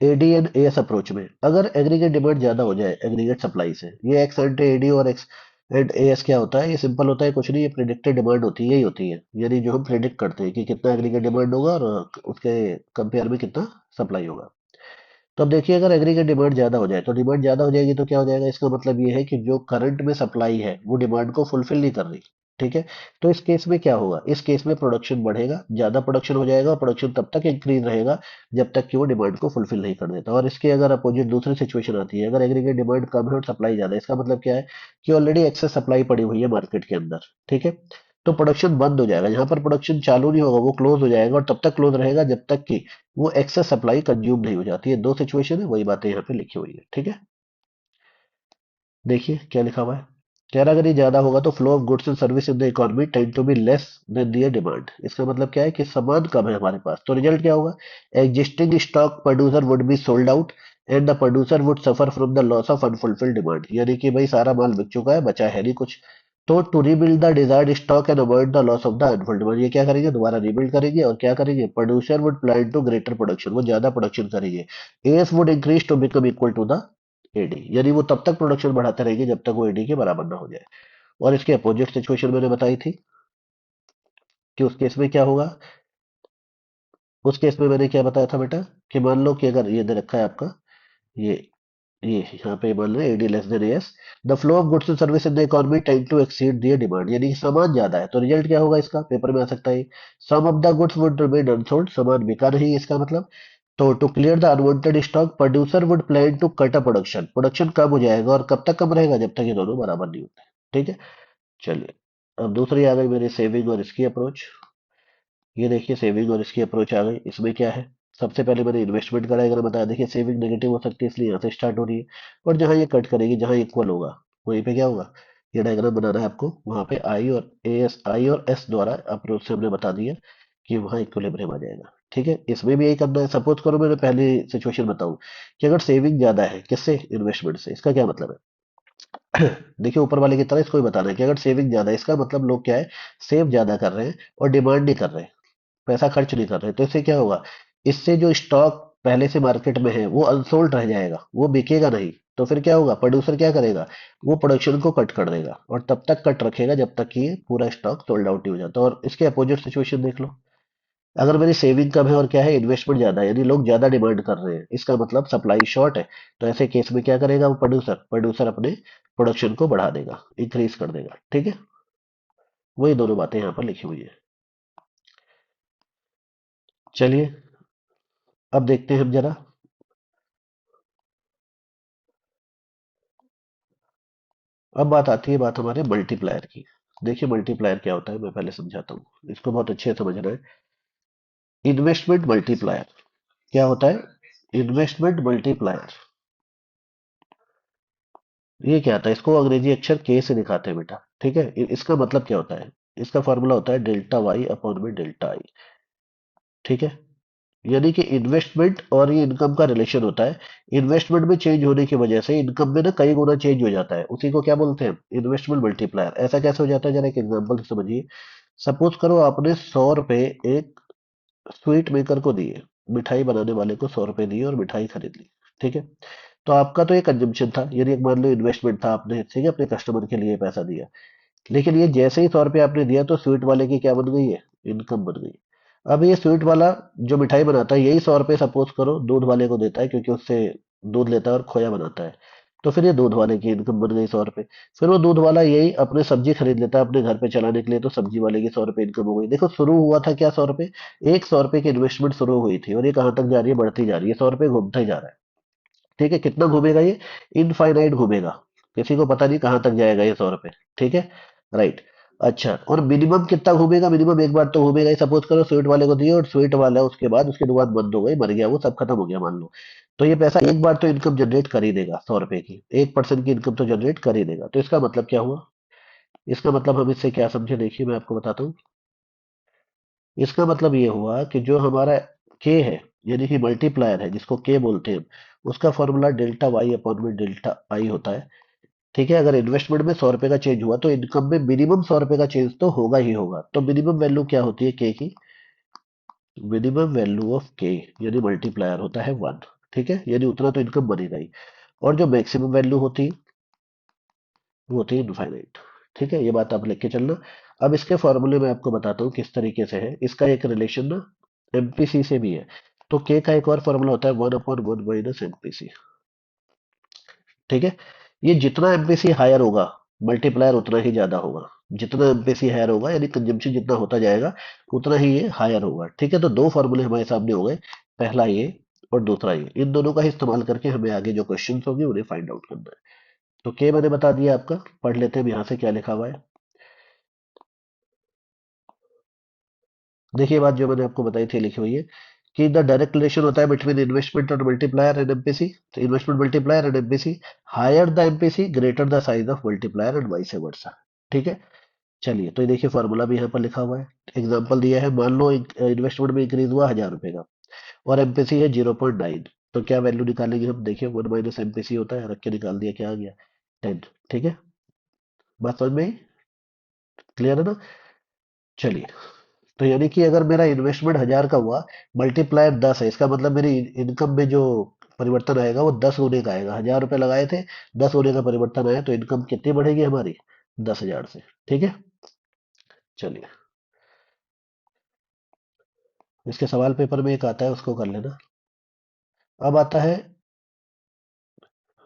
AD and AS approach में अगर एग्रीगेट डिमांड ज्यादा हो जाए एग्रीगेट सप्लाई से, ये एक्स एंड एडी और एक्स एंड एएस क्या होता है, ये सिंपल होता है, कुछ नहीं, ये प्रिडिक्टेड डिमांड होती है, यही होती है, यानी जो हम प्रिडिक्ट करते हैं कि कितना एग्रीगेट डिमांड होगा और उसके कंपेयर में कितना सप्लाई होगा। तो अब देखिए अगर एग्रीगेट डिमांड ज्यादा हो जाए, तो डिमांड ज्यादा हो जाएगी तो क्या हो जाएगा, इसका मतलब ये है कि जो करंट में सप्लाई है वो डिमांड को फुलफिल नहीं कर रही। ठीक है। तो इस केस में क्या होगा, इस केस में प्रोडक्शन बढ़ेगा, ज्यादा प्रोडक्शन हो जाएगा और प्रोडक्शन तब तक इंक्रीज रहेगा जब तक कि वो डिमांड को फुलफिल नहीं कर देता। और इसके अगर अपोजिट दूसरी सिचुएशन आती है, अगर एग्रीगेट डिमांड कम है और सप्लाई ज्यादा है, इसका मतलब क्या है कि ऑलरेडी एक्सेस सप्लाई पड़ी हुई है मार्केट के अंदर। ठीक है। तो प्रोडक्शन बंद हो जाएगा, यहाँ पर प्रोडक्शन चालू नहीं होगा, वो क्लोज हो जाएगा और तब तक क्लोज रहेगा जब तक कि वो एक्सेस सप्लाई कंज्यूम नहीं हो जाती है। दो सिचुएशन है, वही बातें यहाँ पे लिखी हुई है। ठीक है। देखिए क्या लिखा हुआ है, कह रहा अगर ये ज्यादा होगा तो flow of goods and service in the economy tend to be less than their demand. इसका मतलब क्या है कि सामान कम है हमारे पास, तो रिजल्ट क्या होगा, existing stock producer would be sold out and the producer would suffer from the loss of unfulfilled demand, यानी कि भाई सारा माल बिक चुका है, बचा है नहीं कुछ। तो to rebuild the desired stock and avoid the loss of the unfulfilled demand, ये क्या करेंगे, दोबारा रीबिल्ड करेंगे और क्या करेंगे, producer would plan to greater production, वो ज्यादा प्रोडक्शन करेंगे। S would increase to become equal to the AD, यानी वो तब तक प्रोडक्शन बढ़ाते रहेंगे जब तक वो एडी के बराबर ना हो जाए। और इसके अपोजिट सिचुएशन मैंने बताई थी कि उस केस में क्या होगा, उस केस में मैंने क्या बताया था बेटा, कि मान लो कि अगर ये दे रखा है आपका, ये ये यहाँ पे मान लो AD less than S, the flow of goods and service in the economy tend to exceed their demand, यानी कि सामान ज्यादा है, तो रिजल्ट क्या होगा इसका, पेपर में आ सकता है some of the goods would remain unsold, सामान बिका नहीं, इसका मतलब। तो to clear the unwanted stock producer would plan to cut a production, production कम हो जाएगा और कब तक कम रहेगा, जब तक ये दोनों बराबर नहीं होते। ठीक है। चलिए अब दूसरी आ गई मेरी सेविंग और इसकी अप्रोच। ये देखिए सेविंग और इसकी अप्रोच आ गई, इसमें क्या है, सबसे पहले मैंने इन्वेस्टमेंट का डायग्राम बताया, देखिए सेविंग नेगेटिव हो सकती है इसलिए यहाँ से स्टार्ट हो रही है, और जहां ये कट करेगी जहां इक्वल होगा वहीं पे क्या होगा, ये डायग्राम बनाना है आपको, वहां पे आई और एस द्वारा अप्रोच से हमने बता दिया कि वहां इक्विलिब्रियम आ जाएगा। ठीक है, इसमें भी यही करना है। सपोज करो मैंने पहली सिचुएशन बताऊं कि अगर सेविंग ज्यादा है किससे, इन्वेस्टमेंट से, इसका क्या मतलब है? देखिए ऊपर वाले की तरह इसको भी बताना है कि अगर सेविंग ज्यादा है, इसका मतलब लोग क्या है, सेव ज्यादा कर रहे हैं और डिमांड नहीं कर रहे हैं, पैसा खर्च नहीं कर रहे, तो इससे क्या होगा, इससे जो स्टॉक पहले से मार्केट में है वो अनसोल्ड रह जाएगा, वो बिकेगा नहीं। तो फिर क्या होगा, प्रोड्यूसर क्या करेगा, वो प्रोडक्शन को कट कर देगा और तब तक कट रखेगा जब तक कि ये पूरा स्टॉक सोल्ड आउट नहीं हो जाता। और इसके अपोजिट सिचुएशन देख लो, अगर मेरी सेविंग कम है और क्या है, इन्वेस्टमेंट ज्यादा है, यानी लोग ज्यादा डिमांड कर रहे हैं, इसका मतलब सप्लाई शॉर्ट है, तो ऐसे केस में क्या करेगा वो प्रोड्यूसर प्रोड्यूसर अपने प्रोडक्शन को बढ़ा देगा, इंक्रीज कर देगा। ठीक है, वही दोनों बातें यहाँ पर लिखी हुई है। चलिए अब देखते हैं हम जरा। अब बात आती है बात हमारे मल्टीप्लायर की। देखिए मल्टीप्लायर क्या होता है, मैं पहले समझाता हूँ, इसको बहुत अच्छे से समझना है। इन्वेस्टमेंट मल्टीप्लायर क्या होता है, इन्वेस्टमेंट मल्टीप्लायर ये क्या आता है, इसको अंग्रेजी अक्षर के से दिखाते हैं बेटा। ठीक है, इसका मतलब क्या होता है, इसका फॉर्मूला होता है डेल्टा वाई अपॉन में डेल्टा आई। ठीक है, यानी कि इन्वेस्टमेंट और ये इनकम का रिलेशन होता है। इन्वेस्टमेंट में चेंज होने की वजह से इनकम में ना कई गुना चेंज हो जाता है, उसी को क्या बोलते हैं, इन्वेस्टमेंट मल्टीप्लायर। ऐसा कैसे हो जाता है, जरा एक एग्जांपल से समझिए। सपोज करो आपने 100 रुपए एक स्वीट मेकर को दिए, मिठाई बनाने वाले को 100 रुपए दिए और मिठाई खरीद ली। ठीक है, तो आपका तो एक कंजम्पशन था, यानी एक मान लो इन्वेस्टमेंट था, आपने ठीक है अपने कस्टमर के लिए पैसा दिया। लेकिन ये जैसे ही 100 रुपये आपने दिया तो स्वीट वाले की क्या बन गई है, इनकम बन गई। अब ये स्वीट वाला जो मिठाई बनाता है, यही 100 रुपये सपोज करो दूध वाले को देता है, क्योंकि उससे दूध लेता है और खोया बनाता है। तो फिर ये दूध वाले की इनकम बन गई 100 रुपये। फिर वो दूध वाला यही अपने सब्जी खरीद लेता है अपने घर पे चलाने के लिए, तो सब्जी वाले की 100 रुपये इनकम हो गई। देखो शुरू हुआ था क्या, 100 रुपये, एक 100 रुपये की इन्वेस्टमेंट शुरू हुई थी और ये कहाँ तक जा रही है, बढ़ती जा रही है, 100 रुपये घूमता ही जा रहा है। ठीक है, कितना घूमेगा ये, इनफाइनाइट घूमेगा, किसी को पता नहीं कहाँ तक जाएगा ये 100 रुपये। ठीक है, राइट। अच्छा, और मिनिमम कितना घूमेगा, मिनिमम एक बार तो घूमेगा ही। सपोज करो स्वीट वाले को दिए और स्वीट वाला उसके बाद उसकी दुकान बंद हो गई, मर गया, वो सब खत्म हो गया मान लो, तो ये पैसा एक बार तो इनकम जनरेट कर ही देगा, 100 रुपए की 1% की इनकम तो जनरेट कर ही देगा। तो इसका मतलब क्या हुआ, इसका मतलब हम इससे क्या समझे, देखिए मैं आपको बताता हूँ। इसका मतलब ये हुआ कि जो हमारा के है, यानी कि मल्टीप्लायर है जिसको के बोलते हैं, उसका फॉर्मूला डेल्टा वाई अपॉन में डेल्टा आई होता है। ठीक है, अगर इन्वेस्टमेंट में 100 रुपए का चेंज हुआ तो इनकम में मिनिमम 100 रुपए का चेंज तो होगा ही होगा। तो मिनिमम वैल्यू क्या होती है के की, मिनिमम वैल्यू ऑफ के यानी मल्टीप्लायर होता है 1। ठीक है, यानी उतना तो इनकम बनेगा ही। और जो मैक्सिमम वैल्यू होती है वो होती है इनफाइनाइट। ठीक है, ये बात आप लिख के चलना। अब इसके फॉर्मूले में आपको बताता हूँ किस तरीके से है, इसका एक रिलेशन ना एमपीसी से भी है। तो के का एक और फॉर्मूला होता है 1/1 - ठीक है, ये जितना एमपीसी हायर होगा, मल्टीप्लायर उतना ही ज्यादा होगा। जितना एमपीसी हायर होगा यानी कंजम्पशन जितना होता जाएगा, उतना ही ये हायर होगा। ठीक है, तो दो फॉर्मूले हमारे सामने हो गए, पहला ये और दूसरा ये। इन दोनों का ही इस्तेमाल करके हमें आगे जो क्वेश्चन होंगे उन्हें फाइंड आउट करना है। तो के मैंने बता दिया आपका, पढ़ लेते हैं यहाँ से क्या लिखा हुआ है। देखिए बात जो मैंने आपको बताई थी लिखी हुई है कि द डायरेक्ट रिलेशन होता है बिटवीन इन्वेस्टमेंट और मल्टीप्लायर एंड एमपीसी। तो investment multiplier and MPC, higher the MPC greater the size of multiplier and vice versa. ठीक है, चलिए तो ये देखिए फॉर्मूला भी यहाँ पर लिखा हुआ है। एग्जांपल दिया है, मान लो इन्वेस्टमेंट में इंक्रीज हुआ 1000 रुपए का और एमपीसी है 0.9, तो क्या वैल्यू निकालेंगे हम, देखिए 1 - एमपीसी होता है, रख के निकाल दिया, क्या आ गया, 10। ठीक है, बात समझ में क्लियर है ना। चलिए, तो यानी कि अगर मेरा इन्वेस्टमेंट 1000 का हुआ, मल्टीप्लायर 10 है, इसका मतलब मेरी इनकम में जो परिवर्तन आएगा वो 10 गुने का आएगा। 1000 रुपये लगाए थे, 10 गुने का परिवर्तन आया, तो इनकम कितनी बढ़ेगी हमारी, 10,000 से। ठीक है, चलिए इसके सवाल पेपर में एक आता है, उसको कर लेना। अब आता है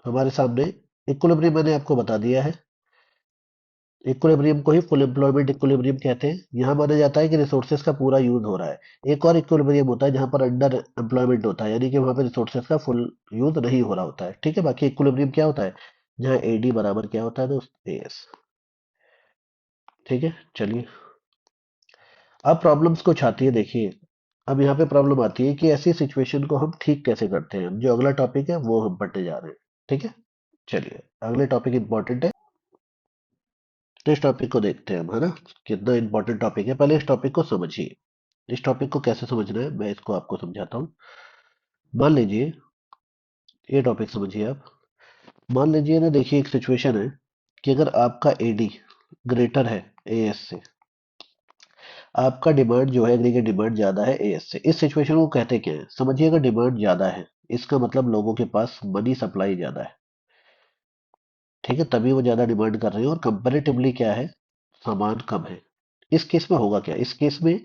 हमारे सामने इक्विलिब्रियम, मैंने आपको बता दिया है। इक्विलिब्रियम को ही फुल एम्प्लॉयमेंट इक्विलिब्रियम कहते हैं। यहाँ माना जाता है कि रिसोर्सेज का पूरा यूज हो रहा है। एक और इक्विलिब्रियम होता है जहाँ पर अंडर एम्प्लॉयमेंट होता है, यानी कि वहाँ पे रिसोर्सेज का फुल यूज नहीं हो रहा होता है। ठीक है, बाकी इक्विलिब्रियम क्या होता है, जहाँ एडी बराबर क्या होता है दोस्त, एएस। ठीक है, चलिए अब प्रॉब्लम्स कुछ आती है, देखिए। अब यहाँ पे प्रॉब्लम आती है कि ऐसी सिचुएशन को हम ठीक कैसे करते हैं। जो अगला टॉपिक है वो हम पढ़ने जा रहे हैं। ठीक है, चलिए अगले टॉपिक इंपॉर्टेंट है। तो इस टॉपिक को देखते हैं हम, है ना। कितना इंपॉर्टेंट टॉपिक है, पहले इस टॉपिक को समझिए। इस टॉपिक को कैसे समझना है मैं इसको आपको समझाता हूँ। मान लीजिए, ये टॉपिक समझिए आप। मान लीजिए ना, देखिए एक सिचुएशन है कि अगर आपका एडी ग्रेटर है एएस से, आपका डिमांड जो है एग्रीगेट डिमांड ज्यादा है एएस से। इस सिचुएशन को कहते क्या है, समझिए। अगर डिमांड ज्यादा है, इसका मतलब लोगों के पास मनी सप्लाई ज्यादा है, ठीक है, तभी वो ज्यादा डिमांड कर रहे हैं। और कंपैरेटिवली क्या है, सामान कम है। इस केस में होगा क्या, इस केस में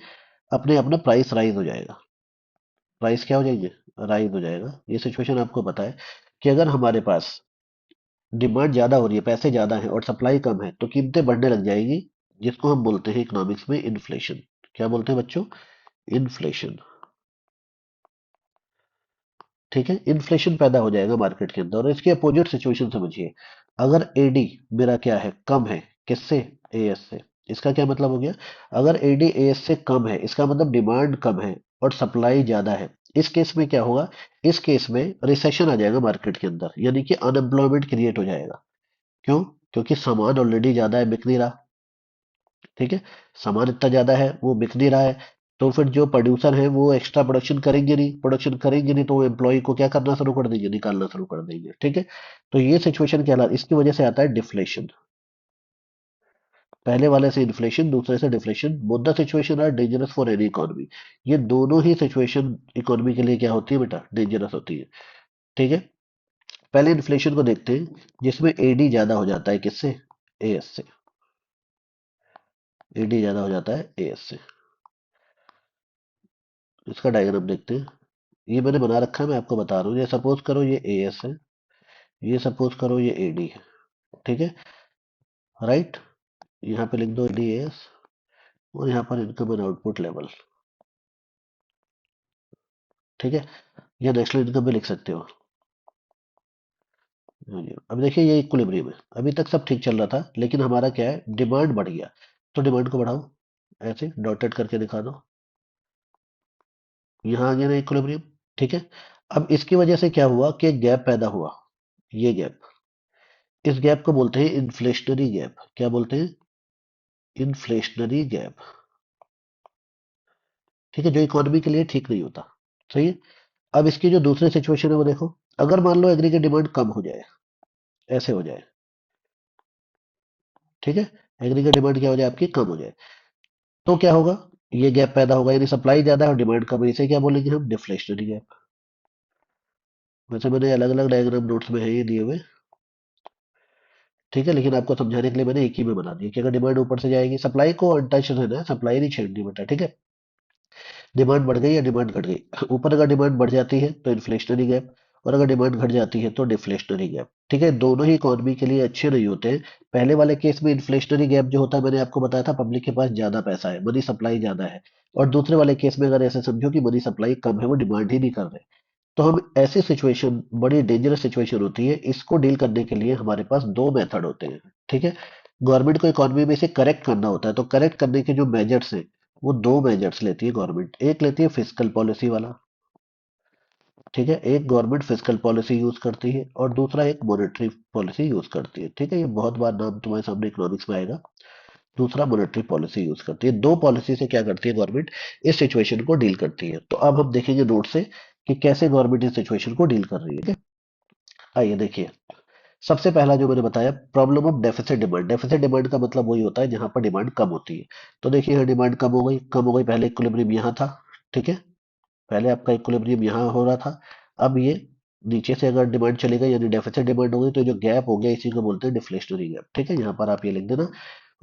अपने अपना प्राइस राइज हो जाएगा। प्राइस क्या हो जाएंगे, राइज हो जाएगा। ये सिचुएशन आपको पता है कि अगर हमारे पास डिमांड ज्यादा हो रही है, पैसे ज्यादा हैं और सप्लाई कम है, तो कीमतें बढ़ने लग जाएगी, जिसको हम बोलते हैं इकोनॉमिक्स में इन्फ्लेशन। क्या बोलते हैं बच्चों, इन्फ्लेशन। ठीक है, इन्फ्लेशन पैदा हो जाएगा मार्केट के अंदर। और इसकी अपोजिट सिचुएशन समझिए। अगर एडी मेरा क्या है, कम है, किससे, एएस से। इसका क्या मतलब हो गया, अगर एडी एएस से कम है, इसका मतलब डिमांड कम है और सप्लाई ज्यादा है। इस केस में क्या होगा, इस केस में रिसेशन आ जाएगा मार्केट के अंदर, यानी कि अनएम्प्लॉयमेंट क्रिएट हो जाएगा। क्यों, क्योंकि सामान ऑलरेडी ज्यादा है, बिक नहीं रहा। ठीक है, सामान इतना ज्यादा है, वो बिक नहीं रहा है। तो फिर जो प्रोड्यूसर है वो एक्स्ट्रा प्रोडक्शन करेंगे नहीं, प्रोडक्शन करेंगे नहीं, तो वो एम्प्लॉय को क्या करना शुरू कर देंगे, निकालना शुरू कर देंगे। ठीक है, तो ये सिचुएशन क्या, इसकी वजह से आता है डिफ्लेशन। पहले वाले से इन्फ्लेशन, दूसरे से deflation. Both the situation are dangerous for any economy. ये दोनों ही सिचुएशन इकोनॉमी के लिए क्या होती है बेटा, डेंजरस होती है। ठीक है, पहले इन्फ्लेशन को देखते हैं, जिसमें एडी ज्यादा हो जाता है किससे, एएस से। एडी ज्यादा हो जाता है एएस से। इसका डायग्राम देखते हैं। ये मैंने बना रखा है, मैं आपको बता रहा हूँ। ये सपोज करो ये एएस है, ये सपोज करो ये एडी है। ठीक है, राइट। यहाँ पे लिख दो एडी एएस, और यहाँ पर इनकम एंड आउटपुट लेवल। ठीक है, या नेशनल इनकम भी लिख सकते हो। हाँ जी। अब देखिए ये इक्विलिब्रियम है, अभी तक सब ठीक चल रहा था, लेकिन हमारा क्या है, डिमांड बढ़ गया। तो डिमांड को बढ़ाओ, ऐसे डॉटेड करके दिखा दो। यहाँ आ गया ना इक्विलिब्रियम। ठीक है, अब इसकी वजह से क्या हुआ कि एक गैप पैदा हुआ। ये गैप, इस गैप को बोलते हैं इन्फ्लेशनरी गैप। क्या बोलते हैं, इन्फ्लेशनरी गैप। ठीक है, जो इकोनॉमी के लिए ठीक नहीं होता। सही है। अब इसकी जो दूसरी सिचुएशन है वो देखो। अगर मान लो एग्रीगेट डिमांड कम हो जाए, ऐसे हो जाए। ठीक है, एग्रीगेट डिमांड क्या हो जाए आपकी, कम हो जाए, तो क्या होगा, ये गैप पैदा होगा, यानी सप्लाई ज्यादा है और डिमांड कम है। इसे क्या बोलेंगे हम, डिफ्लेशनरी गैप। वैसे मैंने अलग अलग डायग्राम नोट्स में है ये दिए हुए। ठीक है, लेकिन आपको समझाने के लिए मैंने एक ही में बना दिया कि अगर डिमांड ऊपर से जाएगी, सप्लाई को अनटच रहना है, सप्लाई नहीं छेड़नी बेटा। ठीक है, डिमांड बढ़ गई या डिमांड घट गई, ऊपर अगर डिमांड बढ़ जाती है तो इन्फ्लेशनरी गैप, और अगर डिमांड घट जाती है तो डिफ्लेशनरी गैप। ठीक है, दोनों ही इकोनॉमी के लिए अच्छे नहीं होते हैं। पहले वाले केस में इन्फ्लेशनरी गैप जो होता है, मैंने आपको बताया था, पब्लिक के पास ज्यादा पैसा है, मनी सप्लाई ज्यादा है। और दूसरे वाले केस में अगर ऐसे समझो कि मनी सप्लाई कम है, वो डिमांड ही नहीं कर रहे। तो हम ऐसी सिचुएशन, बड़ी डेंजरस सिचुएशन होती है। इसको डील करने के लिए हमारे पास दो मेथड होते हैं। ठीक है, गवर्नमेंट को इकोनॉमी में इसे करेक्ट करना होता है, तो करेक्ट करने के जो मेजर्स हैं, वो दो मेजर्स लेती है गवर्नमेंट। एक लेती है फिस्कल पॉलिसी वाला। ठीक है, एक गवर्नमेंट फिस्कल पॉलिसी यूज करती है और दूसरा एक मॉनेटरी पॉलिसी यूज करती है। ठीक है, ये बहुत बार नाम तुम्हारे सामने इकोनॉमिक्स में आएगा। दूसरा मॉनेटरी पॉलिसी यूज करती है। दो पॉलिसी से क्या करती है गवर्नमेंट, इस सिचुएशन को डील करती है। तो अब हम देखेंगे नोट से कि कैसे गवर्नमेंट इस सिचुएशन को डील कर रही है। ठीक है, आइए देखिए। सबसे पहला जो मैंने बताया, problem of deficit demand. Deficit demand का मतलब वही होता है जहां पर डिमांड कम होती है। तो देखिए यहाँ डिमांड कम हो गई, कम हो गई। पहले इक्विलिब्रियम यहाँ था। ठीक है, पहले आपका इक्विलिब्रियम यहाँ हो रहा था। अब ये नीचे से अगर डिमांड चली गई, यानी डेफिसिट डिमांड हो गई, तो जो गैप हो गया इसी को बोलते हैं डिफ्लेशनरी गैप। ठीक है, यहाँ पर आप ये लिख देना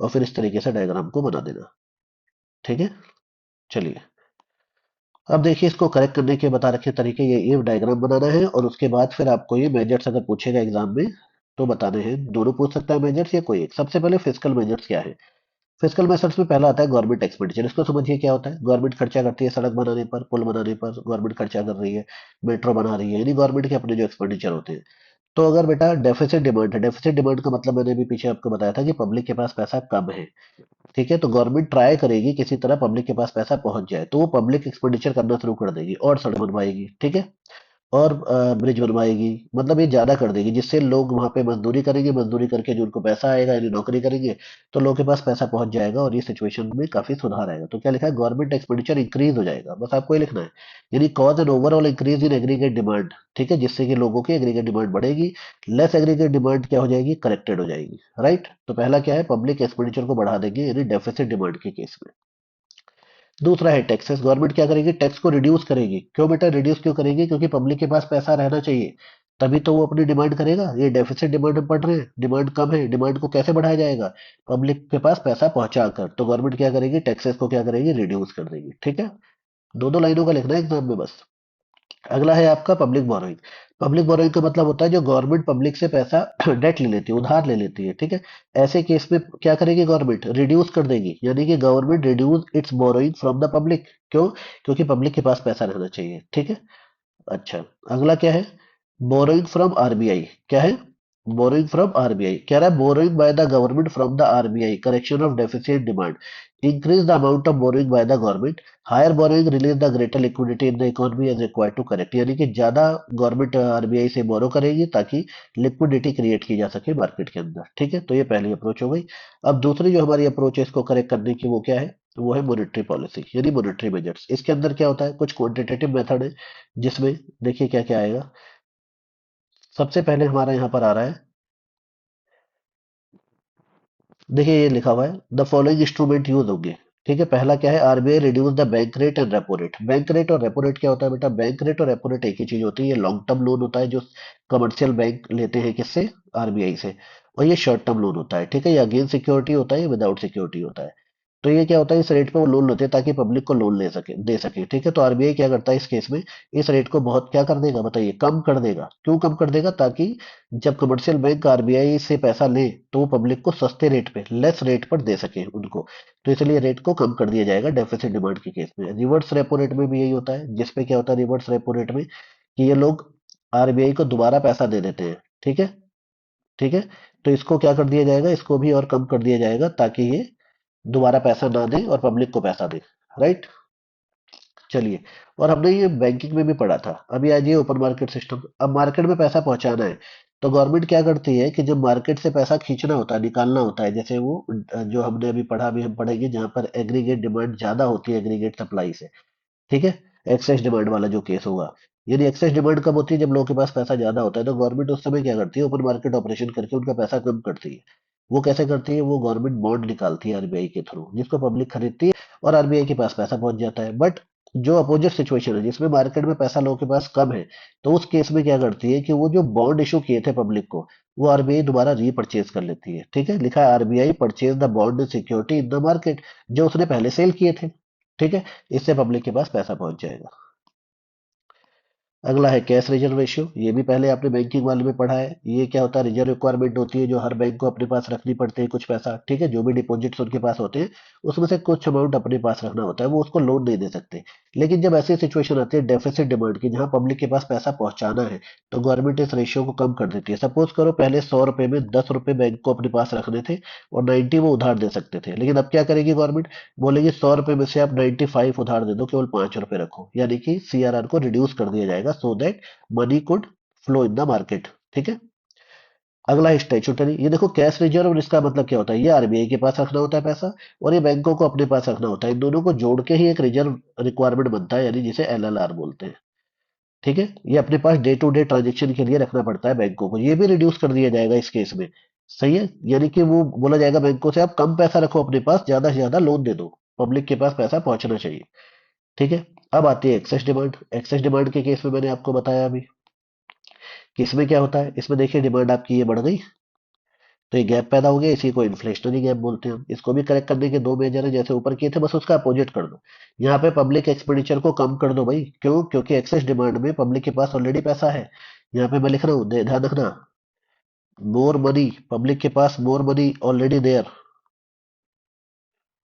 और फिर इस तरीके से डायग्राम को बना देना। ठीक है, चलिए। अब देखिए, इसको करेक्ट करने के बता रखे तरीके, ये डायग्राम बनाना है, और उसके बाद फिर आपको ये मेजर्स अगर पूछेगा एग्जाम में तो बताने हैं। दोनों पूछ सकता है मेजर्स या कोई एक। सबसे पहले फिस्कल मेजर्स क्या है। फिस्कल मेथड्स में पहला आता है गवर्नमेंट एक्सपेंडिचर। इसको समझिए क्या होता है। गवर्नमेंट खर्चा करती है सड़क बनाने पर, पुल बनाने पर, गवर्नमेंट खर्चा कर रही है, मेट्रो बना रही है, यानी गवर्नमेंट के अपने जो एक्सपेंडिचर होते हैं। तो अगर बेटा डेफिसिट डिमांड है, डेफिसिट डिमांड का मतलब मैंने भी पीछे आपको बताया था कि पब्लिक के पास पैसा कम है। ठीक है, तो गवर्नमेंट ट्राई करेगी किसी तरह पब्लिक के पास पैसा पहुंच जाए, तो वो पब्लिक एक्सपेंडिचर करना शुरू कर देगी और सड़क बनवाएगी। ठीक है, और ब्रिज बनवाएगी, मतलब ये ज्यादा कर देगी, जिससे लोग वहां पे मजदूरी करेंगे, मजदूरी करके जो उनको पैसा आएगा यानी नौकरी करेंगे, तो लोगों के पास पैसा पहुंच जाएगा और ये सिचुएशन में काफी सुधार आएगा। तो क्या लिखा है, गवर्नमेंट एक्सपेंडिचर इंक्रीज हो जाएगा, बस आपको ये लिखना है। यानी cause an overall increase in aggregate demand, ठीक है, जिससे कि लोगों की एग्रीगेट डिमांड बढ़ेगी। लेस एग्रीगेट डिमांड क्या हो जाएगी, करेक्टेड हो जाएगी। राइट, तो पहला क्या है, पब्लिक एक्सपेंडिचर को बढ़ा देंगे यानी डेफिसिट डिमांड के केस में। दूसरा है टैक्सेस, गवर्नमेंट क्या करेगी, टैक्स को रिड्यूस करेगी। क्यों बेटा रिड्यूस क्यों करेगी, क्योंकि पब्लिक के पास पैसा रहना चाहिए, तभी तो वो अपनी डिमांड करेगा। ये डेफिसिट डिमांड में पड़ रहे हैं, डिमांड कम है, डिमांड को कैसे बढ़ाया जाएगा, पब्लिक के पास पैसा पहुंचा कर। तो गवर्नमेंट क्या करेगी, टैक्सेस को क्या करेगी, रिड्यूस कर देगी। ठीक है, दो दो लाइनों का लिखना है एग्जाम में बस। अगला है आपका पब्लिक बोरोइंग। पब्लिक बोरोइंग का मतलब होता है जो गवर्नमेंट पब्लिक से पैसा डेट ले लेती है, उधार ले लेती है। ठीक है, ऐसे केस में क्या करेगी गवर्नमेंट, रिड्यूस कर देगी, यानी कि government reduce it's borrowing from the public. क्यों, क्योंकि पब्लिक के पास पैसा रहना चाहिए। ठीक है, अच्छा, अगला क्या है, बोरोइंग फ्रॉम आरबीआई। क्या है, बोरोइंग फ्रॉम आरबीआई, कह रहा है borrowing by the government from the RBI, correction of deficit demand, increase the amount of borrowing by the government, higher borrowing release the greater liquidity in the economy as required to correct, यानी कि ज्यादा government RBI से बोरो करेगी ताकि liquidity create की जा सके market के अंदर। ठीक है, तो ये पहली अप्रोच हो गई। अब दूसरी जो हमारी अप्रोच है इसको करेक्ट करने की, वो क्या है, वो है मॉनेटरी पॉलिसी यानी मॉनेटरी मेजर्स। इसके अंदर क्या होता है, कुछ क्वांटिटेटिव मेथड है, जिसमें देखिए क्या क्या आएगा। सबसे पहले हमारा यहाँ पर आ रहा है, देखिए ये लिखा हुआ है द फॉलोइंग इंस्ट्रूमेंट यूज होंगे। ठीक है, पहला क्या है, RBI reduce the bank rate and repo rate. Bank rate और रेपो रेट क्या होता है बेटा, बैंक रेट और रेपो रेट एक ही चीज होती है। ये लॉन्ग टर्म लोन होता है जो कमर्शियल बैंक लेते हैं, किससे, आरबीआई से। और ये शॉर्ट टर्म लोन होता है। ठीक है, ये अगेंस्ट सिक्योरिटी होता है, ये विदाउट सिक्योरिटी होता है। तो ये क्या होता है, इस रेट पे वो लोन लेते हैं ताकि पब्लिक को लोन ले सके, दे सके। ठीक है, तो आरबीआई क्या करता है इस केस में, इस रेट को बहुत क्या कर देगा बताइए, कम कर देगा। क्यों कम कर देगा, ताकि जब कमर्शियल बैंक आरबीआई से पैसा ले तो वो पब्लिक को सस्ते रेट पे, लेस रेट पर दे सके उनको। तो इसलिए रेट को कम कर दिया जाएगा डेफिसिट डिमांड के केस में। रिवर्स रेपो रेट में भी यही होता है, जिसपे क्या होता है रिवर्स रेपो रेट में, कि ये लोग आरबीआई को दोबारा पैसा दे देते हैं। ठीक है, ठीक है, तो इसको क्या कर दिया जाएगा, इसको भी और कम कर दिया जाएगा ताकि ये दोबारा पैसा ना दे और पब्लिक को पैसा दे। राइट, चलिए, और हमने ये बैंकिंग में भी पढ़ा था। अभी आ जाइए ओपन मार्केट सिस्टम। अब मार्केट में पैसा पहुंचाना है, तो गवर्नमेंट क्या करती है कि जब मार्केट से पैसा खींचना होता है, निकालना होता है, जैसे वो जो हमने अभी पढ़ा, अभी हम पढ़ेंगे, जहां पर एग्रीगेट डिमांड ज्यादा होती है एग्रीगेट सप्लाई से। ठीक है, एक्सेस डिमांड वाला जो केस होगा, यदि एक्सेस डिमांड कब होती है, जब लोगों के पास पैसा ज्यादा होता है, तो गवर्नमेंट उस समय क्या करती है, ओपन मार्केट ऑपरेशन करके उनका पैसा कम करती है। वो कैसे करती है, वो गवर्नमेंट बॉन्ड निकालती है आरबीआई के थ्रू, जिसको पब्लिक खरीदती है और आरबीआई के पास पैसा पहुंच जाता है। बट जो अपोजिट सिचुएशन है, जिसमें मार्केट में पैसा लोगों के पास कम है, तो उस केस में क्या करती है कि वो जो बॉन्ड इशू किए थे पब्लिक को, वो आरबीआई दोबारा रीपर्चेज कर लेती है। ठीक है, लिखा है RBI purchase the bond security in the market, जो उसने पहले सेल किए थे। ठीक है, इससे पब्लिक के पास पैसा पहुंच जाएगा। अगला है कैश रिजर्व रेशियो, ये भी पहले आपने बैंकिंग वाले में पढ़ा है। ये क्या होता है, रिजर्व रिक्वायरमेंट होती है जो हर बैंक को अपने पास रखनी पड़ती है, कुछ पैसा। ठीक है, जो भी डिपॉजिट्स उनके पास होते हैं, उसमें से कुछ अमाउंट अपने पास रखना होता है, वो उसको लोन नहीं दे सकते। लेकिन जब ऐसी सिचुएशन आती है डेफिसिट डिमांड की, जहां पब्लिक के पास पैसा पहुंचाना है, तो गवर्नमेंट इस रेशियो को कम कर देती है। सपोज करो पहले 100 रुपए में 10 रुपए बैंक को अपने पास रखने थे और 90 वो उधार दे सकते थे, लेकिन अब क्या करेगी गवर्नमेंट, बोलेगी 100 रुपए में से आप 95 उधार दे दो, केवल 5 रुपए रखो, यानी कि सीआरआर को रिड्यूस कर दिया जाएगा, so that money could flow in the market. ठीक है, अगला है स्टैट्यूटरी। ये देखो कैश रिजर्व, और इसका मतलब क्या होता है, ये आरबीआई के पास रखना होता है पैसा, और ये बैंकों को अपने पास रखना होता है। इन दोनों को जोड़ के ही एक रिजर्व रिक्वायरमेंट बनता है, यानी जिसे एलएलआर बोलते हैं। ठीक है, ये अपने पास डे टू डे ट्रांजेक्शन के लिए रखना पड़ता है बैंकों को, ये भी रिड्यूस कर दिया जाएगा इस केस में। सही है, यानी कि वो बोला जाएगा बैंकों से आप कम पैसा रखो अपने पास, ज्यादा से ज्यादा लोन दे दो, पब्लिक के पास पैसा पहुंचना चाहिए। ठीक है, अब आती है एक्सेस डिमांड। एक्सेस डिमांड के केस में मैंने आपको बताया अभी कि इसमें क्या होता है, इसमें देखिए डिमांड आपकी ये बढ़ गई, तो ये गैप पैदा हो गया, इसी को इन्फ्लेशनरी गैप बोलते हैं हम। इसको भी करेक्ट करने के दो मेजर है, जैसे ऊपर किए थे, बस उसका अपोजिट कर दो। यहाँ पे पब्लिक एक्सपेंडिचर को कम कर दो भाई। क्यों, क्योंकि एक्सेस डिमांड में पब्लिक के पास ऑलरेडी पैसा है। यहाँ पे मैं लिख रहा हूँ, ध्यान रखना, मोर मनी, पब्लिक के पास more money already there,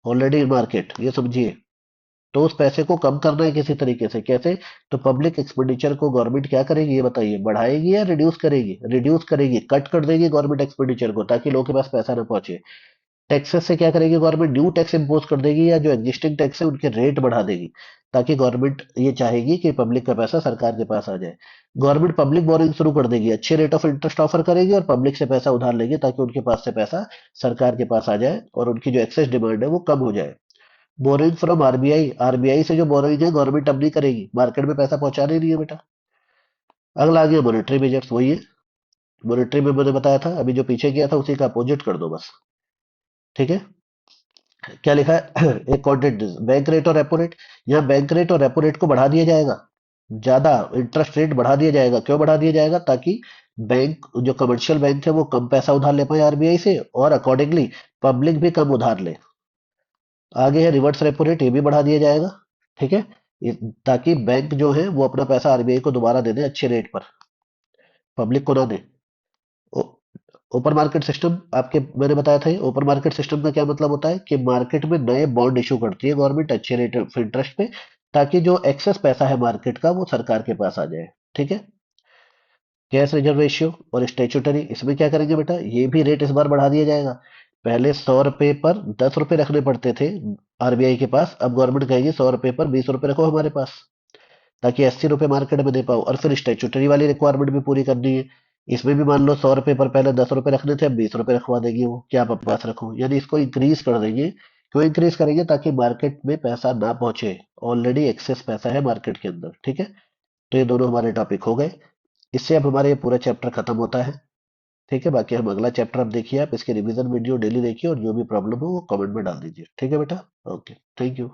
already in market, ये समझिए। तो उस पैसे को कम करना है किसी तरीके से, कैसे, तो पब्लिक एक्सपेंडिचर को गवर्नमेंट क्या करेगी, ये बताइए, बढ़ाएगी या रिड्यूस करेगी, रिड्यूस करेगी, कट कर देगी गवर्नमेंट एक्सपेंडिचर को, ताकि लोगों के पास पैसा ना पहुंचे। टैक्सेस से क्या करेगी गवर्नमेंट, न्यू टैक्स इम्पोज कर देगी या जो एग्जिस्टिंग टैक्स है उनके रेट बढ़ा देगी, ताकि गवर्नमेंट ये चाहेगी कि पब्लिक का पैसा सरकार के पास आ जाए। गवर्नमेंट पब्लिक बोरिंग शुरू कर देगी, अच्छे रेट ऑफ इंटरेस्ट ऑफर करेगी और पब्लिक से पैसा उधार लेगी, ताकि उनके पास से पैसा सरकार के पास आ जाए और उनकी जो एक्सेस डिमांड है वो कम हो जाए। बोरिंग फ्रॉम आरबीआई, आरबीआई से जो बोरिंग है गवर्नमेंट अब नहीं करेगी, मार्केट में पैसा पहुंचाने नहीं है बेटा। अगला आ गया मॉनेटरी मेजर्स, वही है मॉनेटरी में मैंने बताया था, अभी जो पीछे किया था उसी का अपोजिट कर दो बस। ठीक है, क्या लिखा है एक कॉन्टेंट, बैंक रेट और रेपो रेट। यहाँ बैंक रेट और रेपो रेट को बढ़ा दिया जाएगा, ज्यादा इंटरेस्ट रेट बढ़ा दिया जाएगा। क्यों बढ़ा दिया जाएगा? ताकि बैंक, जो कमर्शियल बैंक है वो कम पैसा उधार ले पाए आरबीआई से, और अकॉर्डिंगली पब्लिक भी कम उधार ले। आगे है रिवर्स रेपो रेट, ये भी बढ़ा दिया जाएगा। ठीक है, ताकि बैंक जो है वो अपना पैसा आरबीआई को दोबारा दे दे अच्छे रेट पर, पब्लिक को ना दे। ओपन मार्केट सिस्टम आपके मैंने बताया था, ओपन मार्केट सिस्टम का क्या मतलब होता है कि मार्केट में नए बॉन्ड इशू करती है गवर्नमेंट अच्छे रेट ऑफ इंटरेस्ट पे, ताकि जो एक्सेस पैसा है मार्केट का वो सरकार के पास आ जाए। ठीक है, कैश रिजर्व रेशियो और स्टेचुटरी, इसमें क्या करेंगे बेटा, ये भी रेट इस बार बढ़ा दिया जाएगा। पहले 100 रुपए पर 10 रुपए रखने पड़ते थे आरबीआई के पास, अब गवर्नमेंट कहेगी 100 रुपए पर 20 रुपए रखो हमारे पास, ताकि 80 रुपए मार्केट में दे पाओ। और फिर स्टेचुटरी वाली रिक्वायरमेंट भी पूरी करनी है। इसमें भी मान लो 100 रुपए पर पहले 10 रुपए रखने थे, अब 20 रुपए रखवा देगी वो, क्या आप पास रखो, यानी इसको इंक्रीज कर देंगे। क्यों इंक्रीज करेंगे? ताकि मार्केट में पैसा ना पहुंचे, ऑलरेडी एक्सेस पैसा है मार्केट के अंदर। ठीक है, तो ये दोनों हमारे टॉपिक हो गए। इससे अब हमारे ये पूरा चैप्टर खत्म होता है। ठीक है, बाकी हम अगला चैप्टर अब देखिए, आप इसके रिवीजन वीडियो डेली देखिए और जो भी प्रॉब्लम हो वो कमेंट में डाल दीजिए। ठीक है बेटा, ओके, थैंक यू।